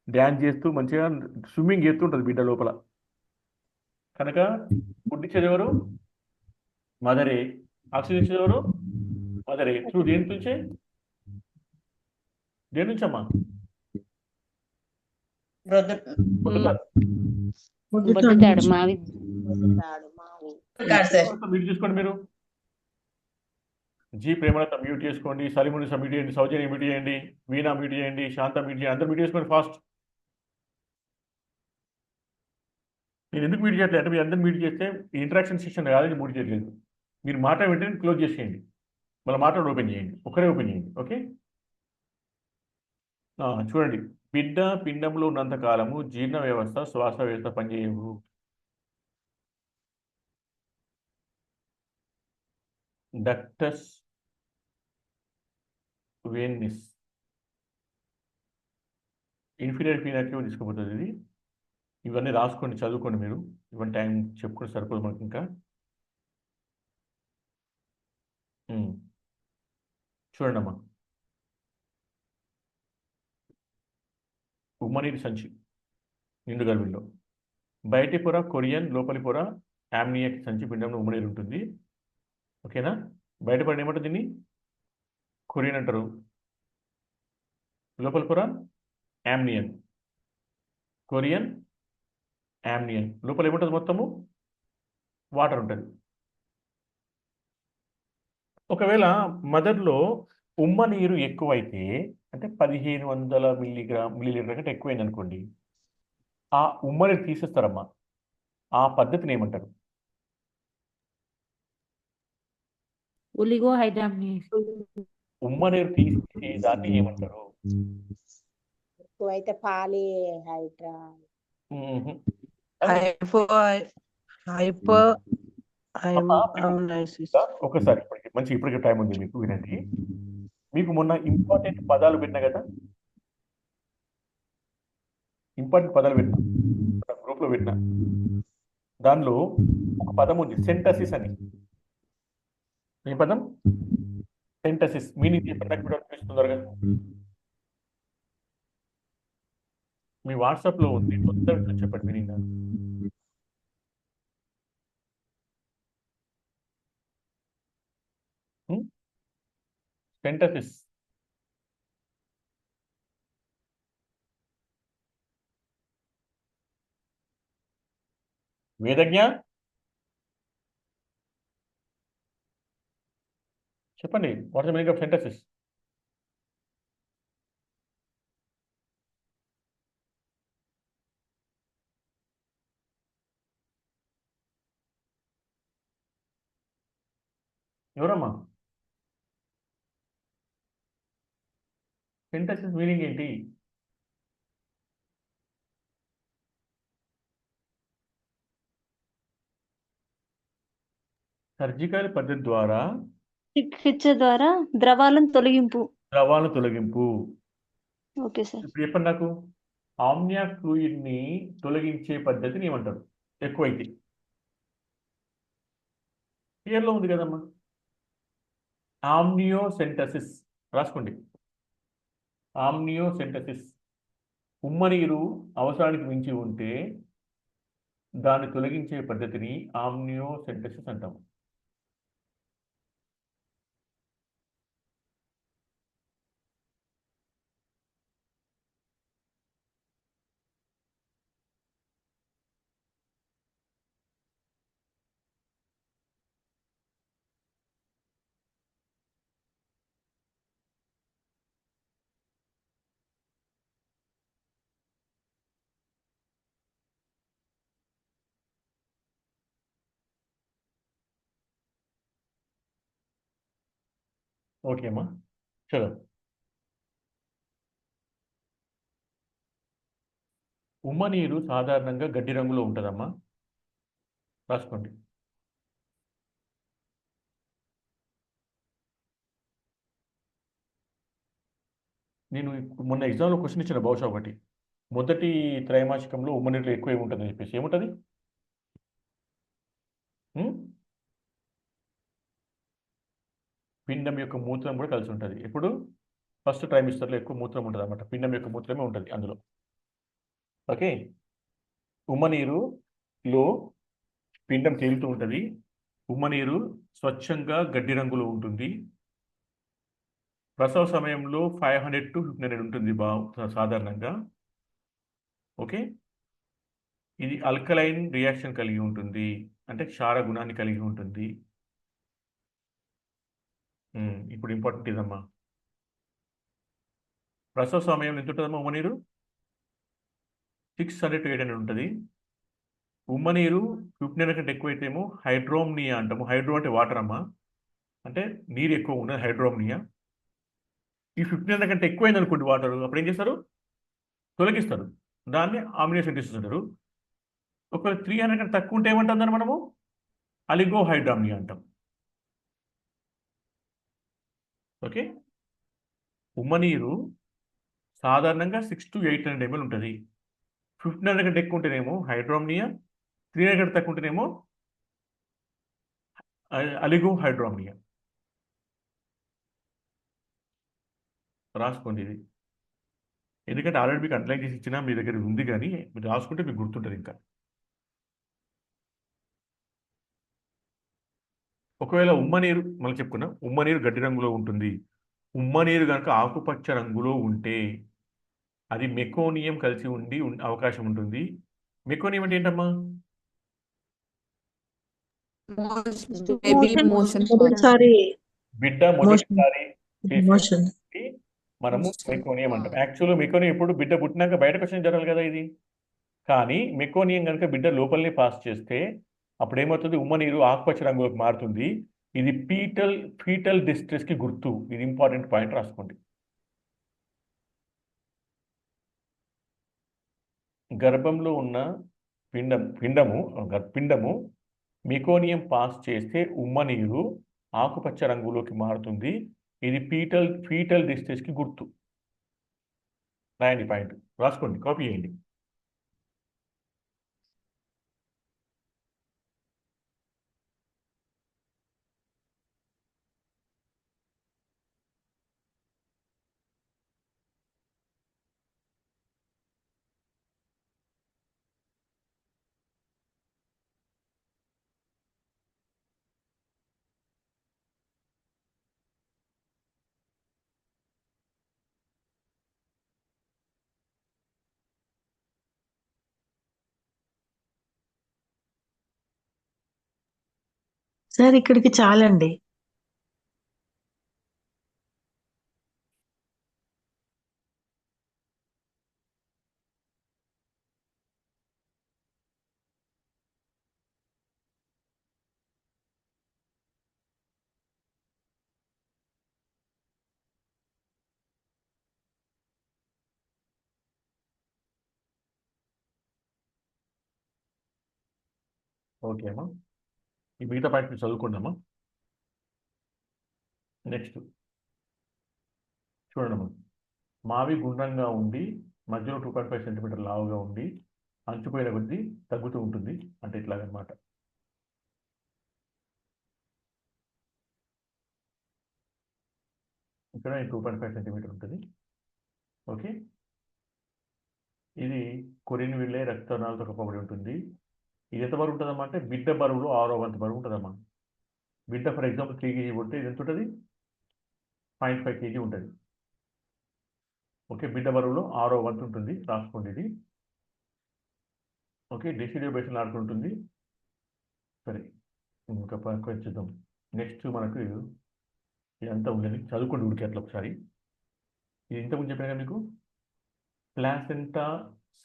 Speaker 1: డ్యాన్స్ చేస్తూ మంచిగా స్విమ్మింగ్ చేస్తూ ఉంటుంది బిడ్డ లోపల. కనుక ఫుడ్ ఇచ్చేది ఎవరు? మదరే. ఆక్సిజన్ ఇచ్చేది ఎవరు? మదరే. త్రూ దేని నుంచే? దేని నుంచమ్మా?
Speaker 6: బ్రొద్దు
Speaker 1: పొద్దుతాడు.
Speaker 8: బొడ్డుతాడు మావి
Speaker 7: తాడు మావి.
Speaker 6: కాదు సార్.
Speaker 1: మ్యూట్ చేసుకోండి మీరు. జీ ప్రేమలత మ్యూట్ చేసుకోండి, సలీముని మ్యూట్ చేయండి, సౌజన్య మ్యూట్ చేయండి, వీణా మ్యూట్ చేయండి, శాంత మ్యూట్ చేయండి, అందరూ మ్యూట్ చేసుకోండి ఫాస్ట్. నేను ఎందుకు మ్యూట్ చేయట్లేదు అంటే మీరు అందరూ మ్యూట్ చేస్తే ఇంటరాక్షన్ సెషన్ కాదని మ్యూట్ చేయట్లేదు. మీరు మాట వెంటనే క్లోజ్ చేసేయండి, మళ్ళీ మాట్లాడి ఓపెన్ చేయండి, ఒక్కరే ఓపెన్ చేయండి. ఓకే, చూడండి. బిడ్డ పిండంలో ఉన్నంత కాలము జీర్ణ వ్యవస్థ శ్వాస వ్యవస్థ పనిచేయవు. డక్టస్ వేనిస్ ఇన్ఫీరియర్ పీనాక్యూ తీసుకుపోతుంది ఇది. ఇవన్నీ రాసుకోండి, చదువుకోండి మీరు. ఇవన్నీ టైం చెప్పుకొని సరిపోదు మనకి. ఇంకా చూడండి అమ్మా, ఉమ్మనీటి సంచి నిండు గర్భిణిలో బయటి పొర కొరియన్, లోపలి పొర యామ్నియాక్ సంచి పిండంలో ఉమ్మనీరు ఉంటుంది. ఓకేనా? బయట పొర ఏమంటారు? దీన్ని కొరియన్ అంటారు. లోపలి పొర యామ్నియన్, కొరియన్ యామ్నియన్. లోపల ఏముంటుంది? మొత్తము వాటర్ ఉంటుంది. ఒకవేళ మదర్లో ఉమ్మ నీరు ఎక్కువైతే, అంటే 1500 మిల్లీలీటర్ కంటే ఎక్కువైంది అనుకోండి, ఆ ఉమ్మ నీరు తీసేస్తారమ్మా. ఆ పద్ధతిని ఏమంటారు?
Speaker 4: ఒలిగో హైడ్రామ్నియస్.
Speaker 1: ఉమ్మ నీరు తీసేసి దాన్ని ఏమంటారు?
Speaker 7: ఎక్కువైతే పాలి హైడ్రా.
Speaker 1: మ్మ్హ్. అమ్మా, ఒకసారి ఇప్పటికి టైం ఉంది మీకు, వినండి. మీకు మొన్న ఇంపార్టెంట్ పదాలు పెట్టినా కదా, ఇంపార్టెంట్ పదాలు పెట్టినా, గ్రూప్లో పెట్టినా. దానిలో ఒక పదం ఉంది, సెంటసిస్ అని. ఏ పదం? సెంటసిస్. మీనింగ్ చెప్పండి తొందరగా. మీ వాట్సాప్లో ఉంది, తొందరగా చెప్పండి మీనింగ్. సెంటసిస్. వేదజ్ఞ చెప్పండి, వాట్స్ ద మీనింగ్ ఆఫ్ సెంటసిస్? ఎవరమ్మా? సెంటసిస్ మీనింగ్ ఏంటి? సర్జికల్ పద్ధతి ద్వారా
Speaker 9: చికిత్స ద్వారా ద్రవాలను తొలగింపు.
Speaker 1: ద్రవాలను తొలగింపు.
Speaker 9: Okay sir.
Speaker 1: ఇప్పుడు చెప్పండి నాకు, ఆమ్నియా ఫ్లూయిడ్ ని తొలగించే పద్ధతిని ఏమంటారు ఎక్కువైతే? క్లియర్లో ఉంది కదమ్మా, ఆమ్నియోసెంటసిస్. రాసుకోండి, ఆమ్నియోసెంటసిస్. ఉమ్మ నీరు అవసరానికి మించి ఉంటే దాన్ని తొలగించే పద్ధతిని ఆమ్నియోసెంటసిస్ అంటాము. ఓకే అమ్మా, చలో. ఉమ్మ నీరు సాధారణంగా గడ్డి రంగులో ఉంటుందమ్మా. రాసుకోండి. నేను మొన్న ఎగ్జామ్లో క్వశ్చన్ ఇచ్చిన బహుశా ఒకటి, మొదటి త్రైమాసికంలో ఉమ్మ నీరులో ఎక్కువ ఏముంటుందని చెప్పేసి. ఏముంటుంది? పిండం యొక్క మూత్రం కూడా కలిసి ఉంటుంది. ఇప్పుడు ఫస్ట్ ట్రైమిస్టర్లో ఎక్కువ మూత్రం ఉంటుంది అన్నమాట. పిండం యొక్క మూత్రమే ఉంటుంది అందులో. ఓకే, ఉమ్మ నీరులో పిండం తేలుతూ ఉంటుంది. ఉమ్మ నీరు స్వచ్ఛంగా గడ్డి రంగులో ఉంటుంది. ప్రసవ సమయంలో 500 to 1500 ఉంటుంది సాధారణంగా. ఓకే, ఇది అల్కలైన్ రియాక్షన్ కలిగి ఉంటుంది, అంటే క్షార గుణాన్ని కలిగి ఉంటుంది. ఇప్పుడు ఇంపార్టెంట్ ఇదమ్మా. ప్రసవ సమయం ఎంత ఉంటుందమ్మా? ఉమ్మనీరు 600 to 800 ఉంటుంది. ఉమ్మనీరు 1500 కంటే ఎక్కువైతేమో హైడ్రోమ్నియా అంటాము. హైడ్రో అంటే వాటర్ అమ్మా, అంటే నీరు ఎక్కువ ఉన్నది హైడ్రోమ్నియా. ఈ 1500 కంటే ఎక్కువైంది అనుకోండి వాటర్, అప్పుడు ఏం చేస్తారు? తొలగిస్తారు. దాన్ని ఆమ్నియోసెంటెసిస్ అంటారు. ఒకవేళ 300 కంటే తక్కువ ఉంటే ఏమంటాం దాన్ని మనము? అలిగోహైడ్రామ్నియా అంటాం. ఓకే, ఉమ్మనీరు సాధారణంగా 6 to 800 ml ఉంటుంది. 1500 కంటే ఎక్కువ ఉంటేనేమో హైడ్రోమ్నియా, 300 కంటే తక్కువ ఉంటేనేమో అలిగోహైడ్రామ్నియా. రాసుకోండి ఇది, ఎందుకంటే ఆల్రెడీ మీకు అండర్లైన్ చేసి ఇచ్చినా మీ దగ్గర ఉంది, కానీ మీరు రాసుకుంటే మీకు గుర్తుంటుంది. ఇంకా ఒకవేళ ఉమ్మనీరు మనం చెప్పుకున్నాం, ఉమ్మనీరు గడ్డి రంగులో ఉంటుంది. ఉమ్మనీరు కనుక ఆకుపచ్చ రంగులో ఉంటే అది మెకోనియం కలిసి ఉండి అవకాశం ఉంటుంది. మెకోనియం అంటే ఏంటమ్మా?
Speaker 5: బేబీ మోషన్
Speaker 3: మొదటిసారి
Speaker 1: బిడ్డ మొదటిసారి చేసే
Speaker 3: మోషన్
Speaker 1: పనికి మనము మెకోనియం అంటాం. యాక్చువల్గా మెకోనియం ఇప్పుడు బిడ్డ పుట్టినాక బయటకు వచ్చిన జరగాలి కదా ఇది. కానీ మెకోనియం కనుక బిడ్డ లోపలనే పాస్ చేస్తే అప్పుడు ఏమవుతుంది? ఉమ్మనీరు ఆకుపచ్చ రంగులోకి మారుతుంది. ఇది ఫీటల్ డిస్ట్రెస్కి గుర్తు. ఇది ఇంపార్టెంట్ పాయింట్, రాసుకోండి. గర్భంలో ఉన్న పిండము మెకోనియం పాస్ చేస్తే ఉమ్మనీరు ఆకుపచ్చ రంగులోకి మారుతుంది. ఇది ఫీటల్ డిస్ట్రెస్కి గుర్తు. రాయండి పాయింట్, రాసుకోండి, కాపీ చేయండి.
Speaker 3: సార్ ఇక్కడికి చాలండి.
Speaker 1: ఓకే అమ్మా, ఈ మిగతా పాయింట్ చదువుకుందామా. నెక్స్ట్ చూడండి, మావి గుండ్రంగా ఉండి మధ్యలో 2.5 సెంటీమీటర్ లావుగా ఉండి అంచుపోయిన కొద్దీ తగ్గుతూ ఉంటుంది, అంటే ఇట్లాగనమాట. ఇక్కడ 2.5 సెంటీమీటర్ ఉంటుంది. ఓకే, ఇది కొరిని వెళ్ళే రక్తనాళాలతో కప్పబడి ఉంటుంది. ఇది ఎంత బరువు ఉంటుందమ్మా అంటే బిడ్డ బరువులో 6వ వంతు బరువు ఉంటుందమ్మా. బిడ్డ ఫర్ ఎగ్జాంపుల్ 3 kg పుడితే ఇది ఎంత ఉంటుంది? 0.5 kg ఉంటుంది. ఓకే, బిడ్డ బరువులో 6వ వంతు ఉంటుంది, రాసుకోండి ఇది. ఓకే, డెసిడియో బేసిన్ ఆడుతుంటుంది. సరే, ఇంకా కొంచెం నెక్స్ట్ మనకు ఇదంతా ఉందని చదువుకోండి ఉడికి అట్లా ఒకసారి. ఇది ఇంతకుముందు చెప్పాను మీకు, ప్లాసెంటా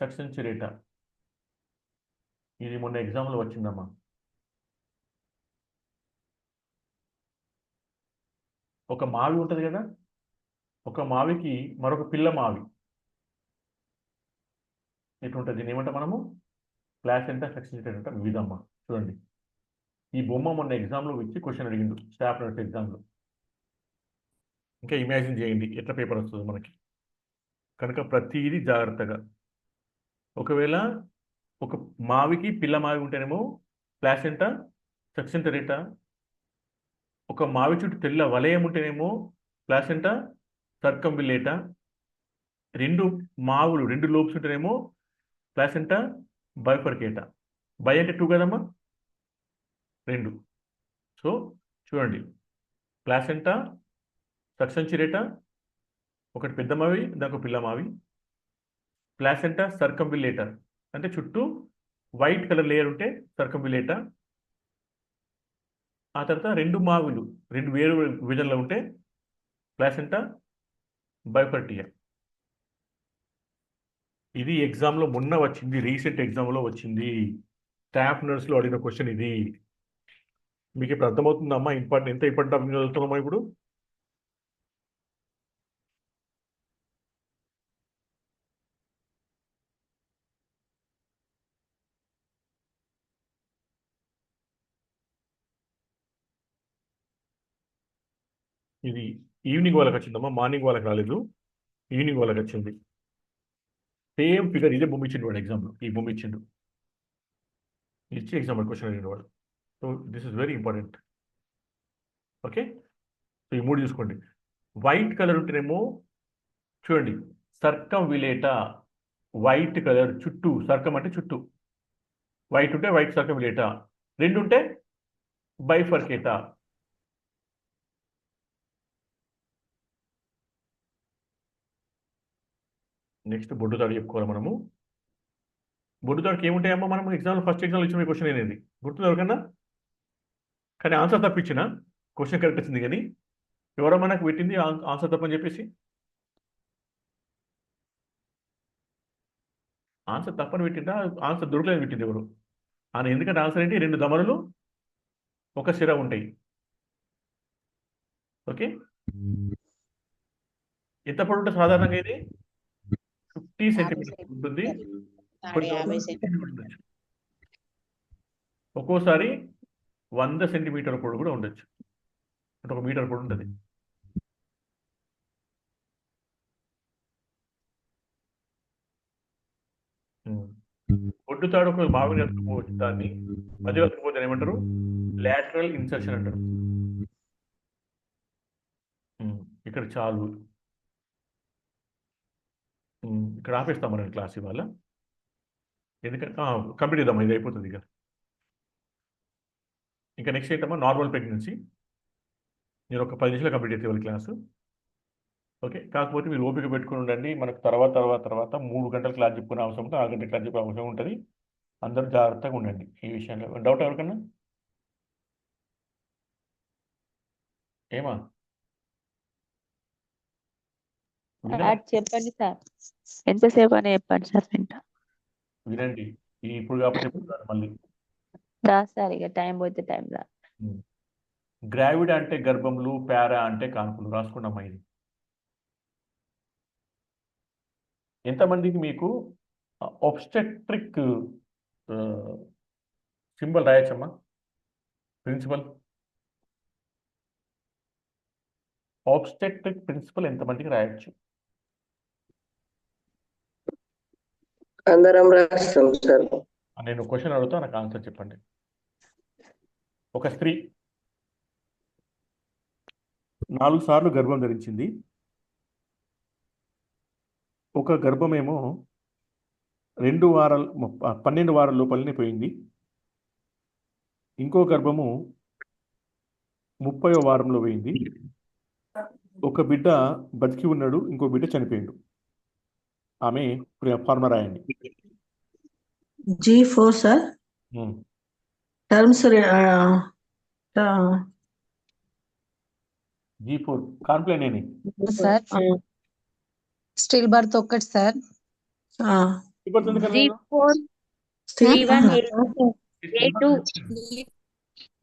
Speaker 1: సక్సెన్చురేటా. ఇది మొన్న ఎగ్జామ్లో వచ్చిందమ్మా. ఒక మావి ఉంటుంది కదా, ఒక మావికి మరొక పిల్ల మావి ఎట్లుంటుంది? దీన్ని ఏమంటాం మనము? ప్లాసెంటా సక్సెన్చురేటా అంటాం. విధమ్మా చూడండి, ఈ బొమ్మ మొన్న ఎగ్జామ్లో ఇచ్చి క్వశ్చన్ అడిగిండు, స్టాఫ్ నర్స్ ఎగ్జామ్లో. ఇంకా ఇమాజిన్ చేయండి ఎట్లా పేపర్ వస్తుంది మనకి. కనుక ప్రతిదీ జాగ్రత్తగా. ఒకవేళ ఒక మావికి పిల్ల మావి ఉంటేనేమో ప్లాసెంటా సక్సెన్చురేటా. ఒక మావి చుట్టూ తెల్ల వలయం ఉంటేనేమో ప్లాసెంటా సర్కంబిలేటా. రెండు లోబ్స్ ఉంటేనేమో ప్లాసెంటా బైఫర్కేటా. బై అంటే 2 కదమ్మా, 2. సో చూడండి, ప్లాసెంటా సక్సెన్చురేటా, ఒకటి పెద్ద మావి, దానికి పిల్ల మావి. ప్లాసెంటా సర్కంబిలేటా, అంటే చుట్టూ వైట్ కలర్ లేయర్ ఉంటే సర్కంబిలేటా. ఆ తర్వాత రెండు మావులు, రెండు వేరు విభజనలో ఉంటే ప్లాసెంటా బైఫర్టియా. ఇది ఎగ్జామ్లో మొన్న వచ్చింది, రీసెంట్ ఎగ్జామ్లో వచ్చింది. స్టాఫ్ నర్స్లో అడిగిన క్వశ్చన్ ఇది. మీకు ఇప్పుడు అర్థమవుతుందమ్మా ఇంపార్టెంట్, ఎంత ఇంపార్టెంట్ టాపిక్ చదువుతున్నామా ఇప్పుడు? ఇది ఈవినింగ్ వాళ్ళకి వచ్చిందమ్మా, మార్నింగ్ వాళ్ళకి రాలేదు, ఈవినింగ్ వాళ్ళకి వచ్చింది. సేమ్ ఫిగర్ ఇదే బొమ్మిచ్చిండు వాడు ఎగ్జామ్లో, ఈ బొమ్మిచ్చిండు ఇచ్చి ఎగ్జామ్ క్వశ్చన్ అడిగిన వాడు. So this is very important. Okay, so ఈ మూడు చూసుకోండి. వైట్ కలర్ ఉంటేనేమో చూడండి సర్కం విలేటా, వైట్ కలర్ చుట్టూ, సర్కం అంటే చుట్టూ, వైట్ ఉంటే వైట్ సర్కం విలేటా, రెండు ఉంటే బైఫర్కేటా. నెక్స్ట్ బొడ్డు తాడు చెప్పుకోవాలి మనము. బొడ్డు తాడుకి ఏముంటాయమ్మా, మనం ఎగ్జామ్లో ఫస్ట్ ఎగ్జామ్లో ఇచ్చిన క్వశ్చన్ అనేది గుర్తుంది ఎవరికన్నా? కానీ ఆన్సర్ తప్పించిన, క్వశ్చన్ కరెక్ట్ వచ్చింది కానీ ఎవరో మనకు పెట్టింది ఆన్సర్ తప్పని చెప్పేసి. ఆన్సర్ తప్పని పెట్టిందా, ఆన్సర్ దొరకలేని పెట్టింది ఎవరు అని? ఎందుకంటే ఆన్సర్ ఏంటి, రెండు దమరులు ఒక సిర ఉంటాయి. ఓకే, ఎంత పొడవు ఉంటుంది సాధారణంగా? ఇది 50 సెంటీమీటర్ ఉంటుంది,
Speaker 7: 50 సెంటీమీటర్.
Speaker 1: ఉండొచ్చు. ఒక్కోసారి 100 సెంటీమీటర్ పొడవు కూడా ఉండొచ్చు, అంటే 1 మీటర్ పొడవు ఉంటుంది. బొడ్డు తాడు ఒక బాగా ఎత్తుకుపోవచ్చు, దాన్ని మధ్యలో ఎత్తుకుపోతే ఏమంటారు, లాటరల్ ఇన్సర్షన్ అంటారు. ఇక్కడ చాలు, ఇక్కడ ఆపేస్తాం మనం క్లాస్ ఇవాళ, ఎందుకంటే కంప్లీట్ చేద్దాం, ఇది అయిపోతుంది ఇక. ఇంకా నెక్స్ట్ ఏంటమ్మా, నార్మల్ ప్రెగ్నెన్సీ. నేను ఒక 10 నిమిషాలు కంప్లీట్ చేస్తే వాళ్ళ క్లాసు. ఓకే, కాకపోతే మీరు ఓపిక పెట్టుకుని ఉండండి. మనకు తర్వాత 3 గంటల క్లాస్ చెప్పుకునే అవసరం ఉంటుంది, 6 గంటల క్లాస్ చెప్పే అవసరం ఉంటుంది. అందరూ జాగ్రత్తగా ఉండండి ఈ విషయంలో. డౌట్ ఎవరికన్నా? ఏమా
Speaker 8: చెప్పండి సార్, ఎంతసేపు అని చెప్పండి సార్.
Speaker 1: వినండి, ఇప్పుడు కాబట్టి చెప్తున్నాను మళ్ళీ.
Speaker 8: రా సార్, ఇక టైం పోతే టైం రా.
Speaker 1: గ్రావిడ్ అంటే గర్భములు, పారా అంటే కాన్పులు. రాసుకున్నామ్మా ఇది. ఎంతమందికి మీకు ఆబ్స్టెట్రిక్ సింబల్ రాయొచ్చమ్మా, ప్రిన్సిపల్? ఆబ్స్టెట్రిక్ ప్రిన్సిపల్ ఎంతమందికి రాయొచ్చు?
Speaker 10: అందరం రాస్తాం సార్.
Speaker 1: నేను క్వశ్చన్ అడుగుతా, నాకు ఆన్సర్ చెప్పండి. ఒక స్త్రీ 4 సార్లు గర్భం ధరించింది. ఒక గర్భమేమో 12 వారాల లోపలనే పోయింది. ఇంకో గర్భము 30వ వారంలో పోయింది. ఒక బిడ్డ బతికి ఉన్నాడు, ఇంకో బిడ్డ చనిపోయిండు. ఆమె ఫార్ములా రాయండి.
Speaker 3: G4 sir. టర్మ్స్
Speaker 1: G4 కాన్ప్లైన్ ఏని
Speaker 2: సార్ స్టిల్ బర్త్ ఒక్కటి sir.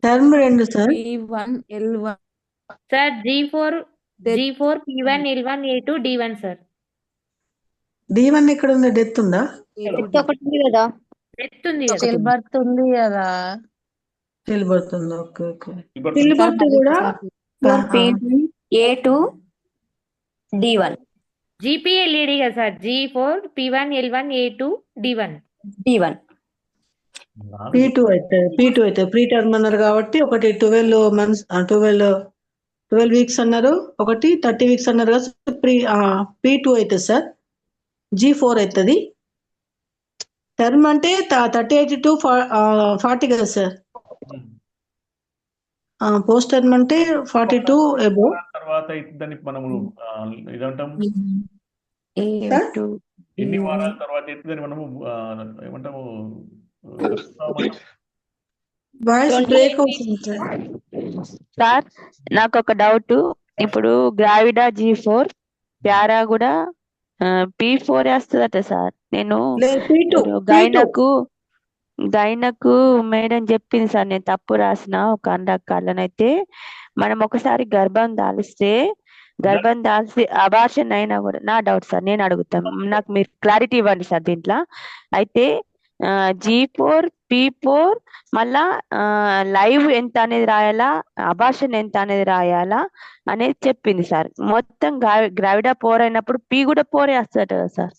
Speaker 3: Term 2 sir.
Speaker 5: P1 L1
Speaker 8: sir G4 P1 L1 A2 D1 sir.
Speaker 3: D1 ఎక్కడ ఉంది? డెత్ ఉందా?
Speaker 9: ఒకటి ఉంది కదా,
Speaker 8: డెత్ ఉంది కదా.
Speaker 2: స్టిల్ బర్త్ ఉంది కదా.
Speaker 3: స్టిల్ బర్త్ ఉంది. Okay okay.
Speaker 1: Stillbirth
Speaker 3: still birth కూడా
Speaker 9: A2 D1
Speaker 8: GPLED కదా sir. G4 P1 L1 A2 D1.
Speaker 3: P2 అయితే ప్రీ టర్మ్ అన్నారు కాబట్టి ఒకటి 12 months 12 వీక్స్ అన్నారు, ఒకటి 30 వీక్స్ అన్నారు కదా. P2 అయితే సార్. G4 అవుతుంది. టర్మ్ అంటే 38 to 40 కదా సార్. పోస్ట్ టర్మ్ అంటే 42 అబో.
Speaker 1: తర్వాత దాన్ని మనము ఇదంటాం
Speaker 3: సార్
Speaker 1: ఎన్ని వారాల తర్వాత దాన్ని మనము ఏమంటాము
Speaker 3: వాయిస్ బ్రేక్ అవుతుంది సార్.
Speaker 10: సార్ నాకు ఒక డౌట్. ఇప్పుడు గ్రావిడా G4 ప్యారా కూడా P4 వేస్తుందట సార్. నేను
Speaker 3: లేదు P2
Speaker 10: గైనకు మేడం చెప్పింది సార్, నేను తప్పు రాసిన ఒక రకాలనైతే మనం ఒకసారి గర్భం దాల్చి అబార్షన్ అయినా కూడా నా డౌట్ సార్, నేను అడుగుతాను, నాకు మీరు క్లారిటీ ఇవ్వండి సార్ దీంట్లో. అయితే G4 P4 మళ్ళా లైవ్ ఎంత అనేది రాయాలా, అబార్షన్ ఎంత అనేది రాయాలా అనేది చెప్పింది సార్. మొత్తం గ్రావిడా 4 అయినప్పుడు P కూడా 4 వేస్తాడు కదా సార్?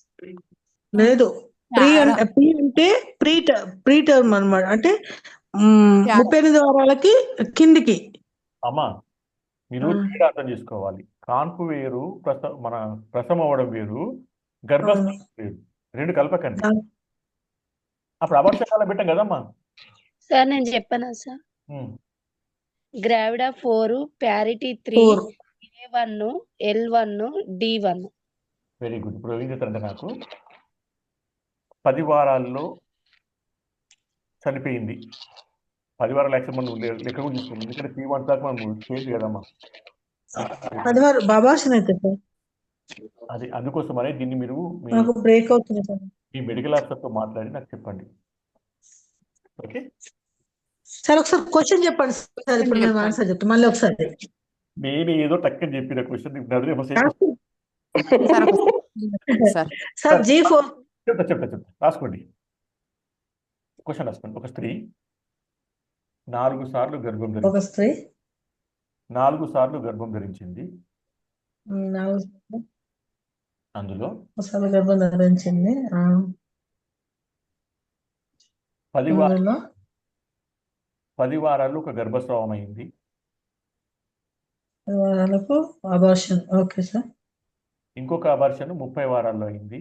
Speaker 3: లేదు, ప్రీ అంటే ప్రీ టర్మ్ అనమాట. అంటే 38 వారాలకి కిందికి.
Speaker 1: అమ్మా మీరు తేడా అర్థం చేసుకోవాలి. కాన్పు వేరు, మన ప్రసవం అవ్వడం వేరు, గర్భస్రావం వేరు, రెండు కలపకండి. అప్పుడు అవర్షకాలం పెట్టాం కదమ్మా.
Speaker 2: సార్ నేను చెప్పనా sir? Gravida 4, parity 3, A1, L1, D1.
Speaker 1: Very good. ఇప్పుడు ఏం చేస్తారంటే నాకు 10 వారాల్లో చనిపోయింది. 10 వారాల యాక్షన్ మనం లెక్క కూడా తీసుకోండి, ఎందుకంటే 3 months దాకా మనం చేయదు కదమ్మా.
Speaker 3: అబార్షన్ అయితే సార్
Speaker 1: అది అందుకోసమనే దీన్ని మీరు
Speaker 3: నాకు బ్రేక్ అవుతుంది సార్.
Speaker 1: మీ మెడికల్ ఆఫీసర్తో మాట్లాడి నాకు చెప్పండి. ఓకే
Speaker 3: సార్ ఒకసారి క్వశ్చన్ చెప్పండి సార్. ఇప్పుడు నేను ఆన్సర్ చెప్తాను మళ్ళీ ఒకసారి.
Speaker 1: నేను ఏదో టక్కని చెప్పిన క్వశ్చన్
Speaker 3: సార్ G4
Speaker 1: చెప్తా రాసుకోండి. క్వశ్చన్ రాసుకోండి. ఒక స్త్రీ 4 సార్లు గర్భం ధరించింది.
Speaker 3: ఒక స్త్రీ
Speaker 1: 4 సార్లు గర్భం ధరించింది.
Speaker 3: 4
Speaker 1: అందులో
Speaker 3: సార్లు గర్భం ధరించింది.
Speaker 1: 10 వారాలు ఒక గర్భస్రావం అయింది.
Speaker 3: 10 వారాలకు అబార్షన్. Okay sir.
Speaker 1: ఇంకొక అబార్షన్ 30 వారాల్లో అయింది.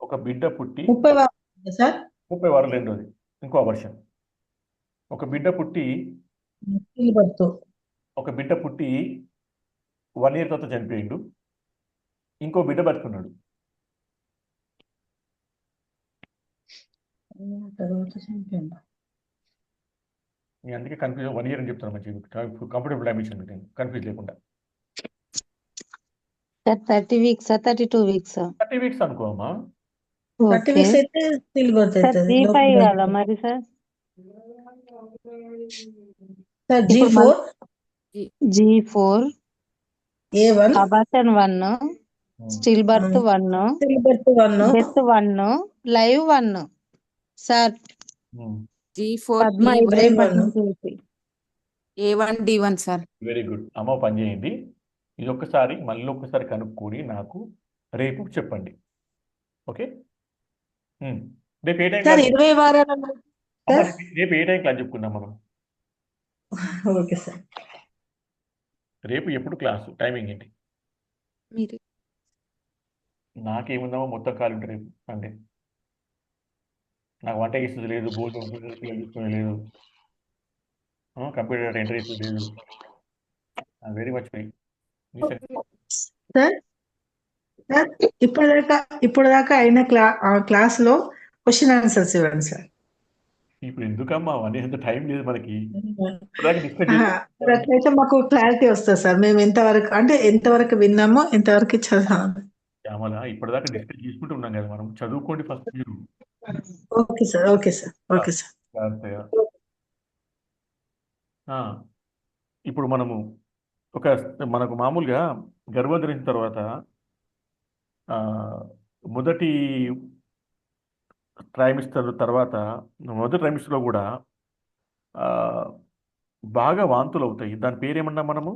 Speaker 1: ఒక బిడ్డ పుట్టి
Speaker 3: 30 వారాలు సార్.
Speaker 1: 30 వారాలు రెండోది ఇంకో అబార్షన్. ఒక బిడ్డ పుట్టి 1 year తర్వాత చనిపోయిండు. ఇంకో బిడ్డ బతుకున్నాడు. నేను అందుకే కన్ఫ్యూజ్ 1 year అని చెప్తాను. మంచి కంఫర్టబుల్ డైమెన్షన్ కన్ఫ్యూజ్ లేకుండా.
Speaker 2: 30 weeks, 32 weeks.
Speaker 1: 30 weeks అనుకోమా.
Speaker 3: 30 weeks అయితే స్టిల్ బర్త్ అవుతుంది.
Speaker 2: G5 కదా మరి sir?
Speaker 3: Sir G4 A1
Speaker 2: abortion 1, still birth 1, death 1, live 1. Sir
Speaker 5: G4
Speaker 2: Padma
Speaker 5: A1 D1 sir.
Speaker 1: Very good అమ్మ, పని చేయండి. ఇది మళ్ళీ ఒక్కసారి కనుక్కొని నాకు రేపు చెప్పండి. ఓకే. రేపు ఏ టైం
Speaker 3: సార్ 20 వారాల
Speaker 1: రేపు ఏ టైం క్లాస్ చెప్పుకుందాం మనం?
Speaker 3: Okay sir.
Speaker 1: రేపు ఎప్పుడు క్లాసు, టైమింగ్ ఏంటి?
Speaker 5: మీరు
Speaker 1: నాకేముందామో మొత్తం ఖాళీ ఉంటుంది రేపు సండే. నాకు వంట చేసేది లేదు, భోజనం లేదు, కంప్యూటర్ ఎంటర్ చేసేది లేదు. Very much free.
Speaker 3: సార్ ఇప్పటిదాకా అయిన క్లాస్ లో క్వశ్చన్ ఆన్సర్స్ ఇవ్వండి సార్.
Speaker 1: ఇప్పుడు ఎందుకమ్మా ఎంత టైం లేదు మనకి.
Speaker 3: అట్లయితే మాకు క్లారిటీ వస్తుంది సార్. మేము ఎంతవరకు విన్నామో ఎంతవరకు చదవాలి.
Speaker 1: శ్యామల, ఇప్పటిదాకా డిస్కస్ చేసుకుంటూ ఉన్నాం కదా మనం. చదువుకోండి ఫస్ట్ మీరు.
Speaker 3: Okay sir.
Speaker 1: ఇప్పుడు మనకు మామూలుగా గర్భం ధరించిన తర్వాత మొదటి ట్రైమిస్టర్లో కూడా బాగా వాంతులు అవుతాయి. దాని పేరేమన్నా మనము?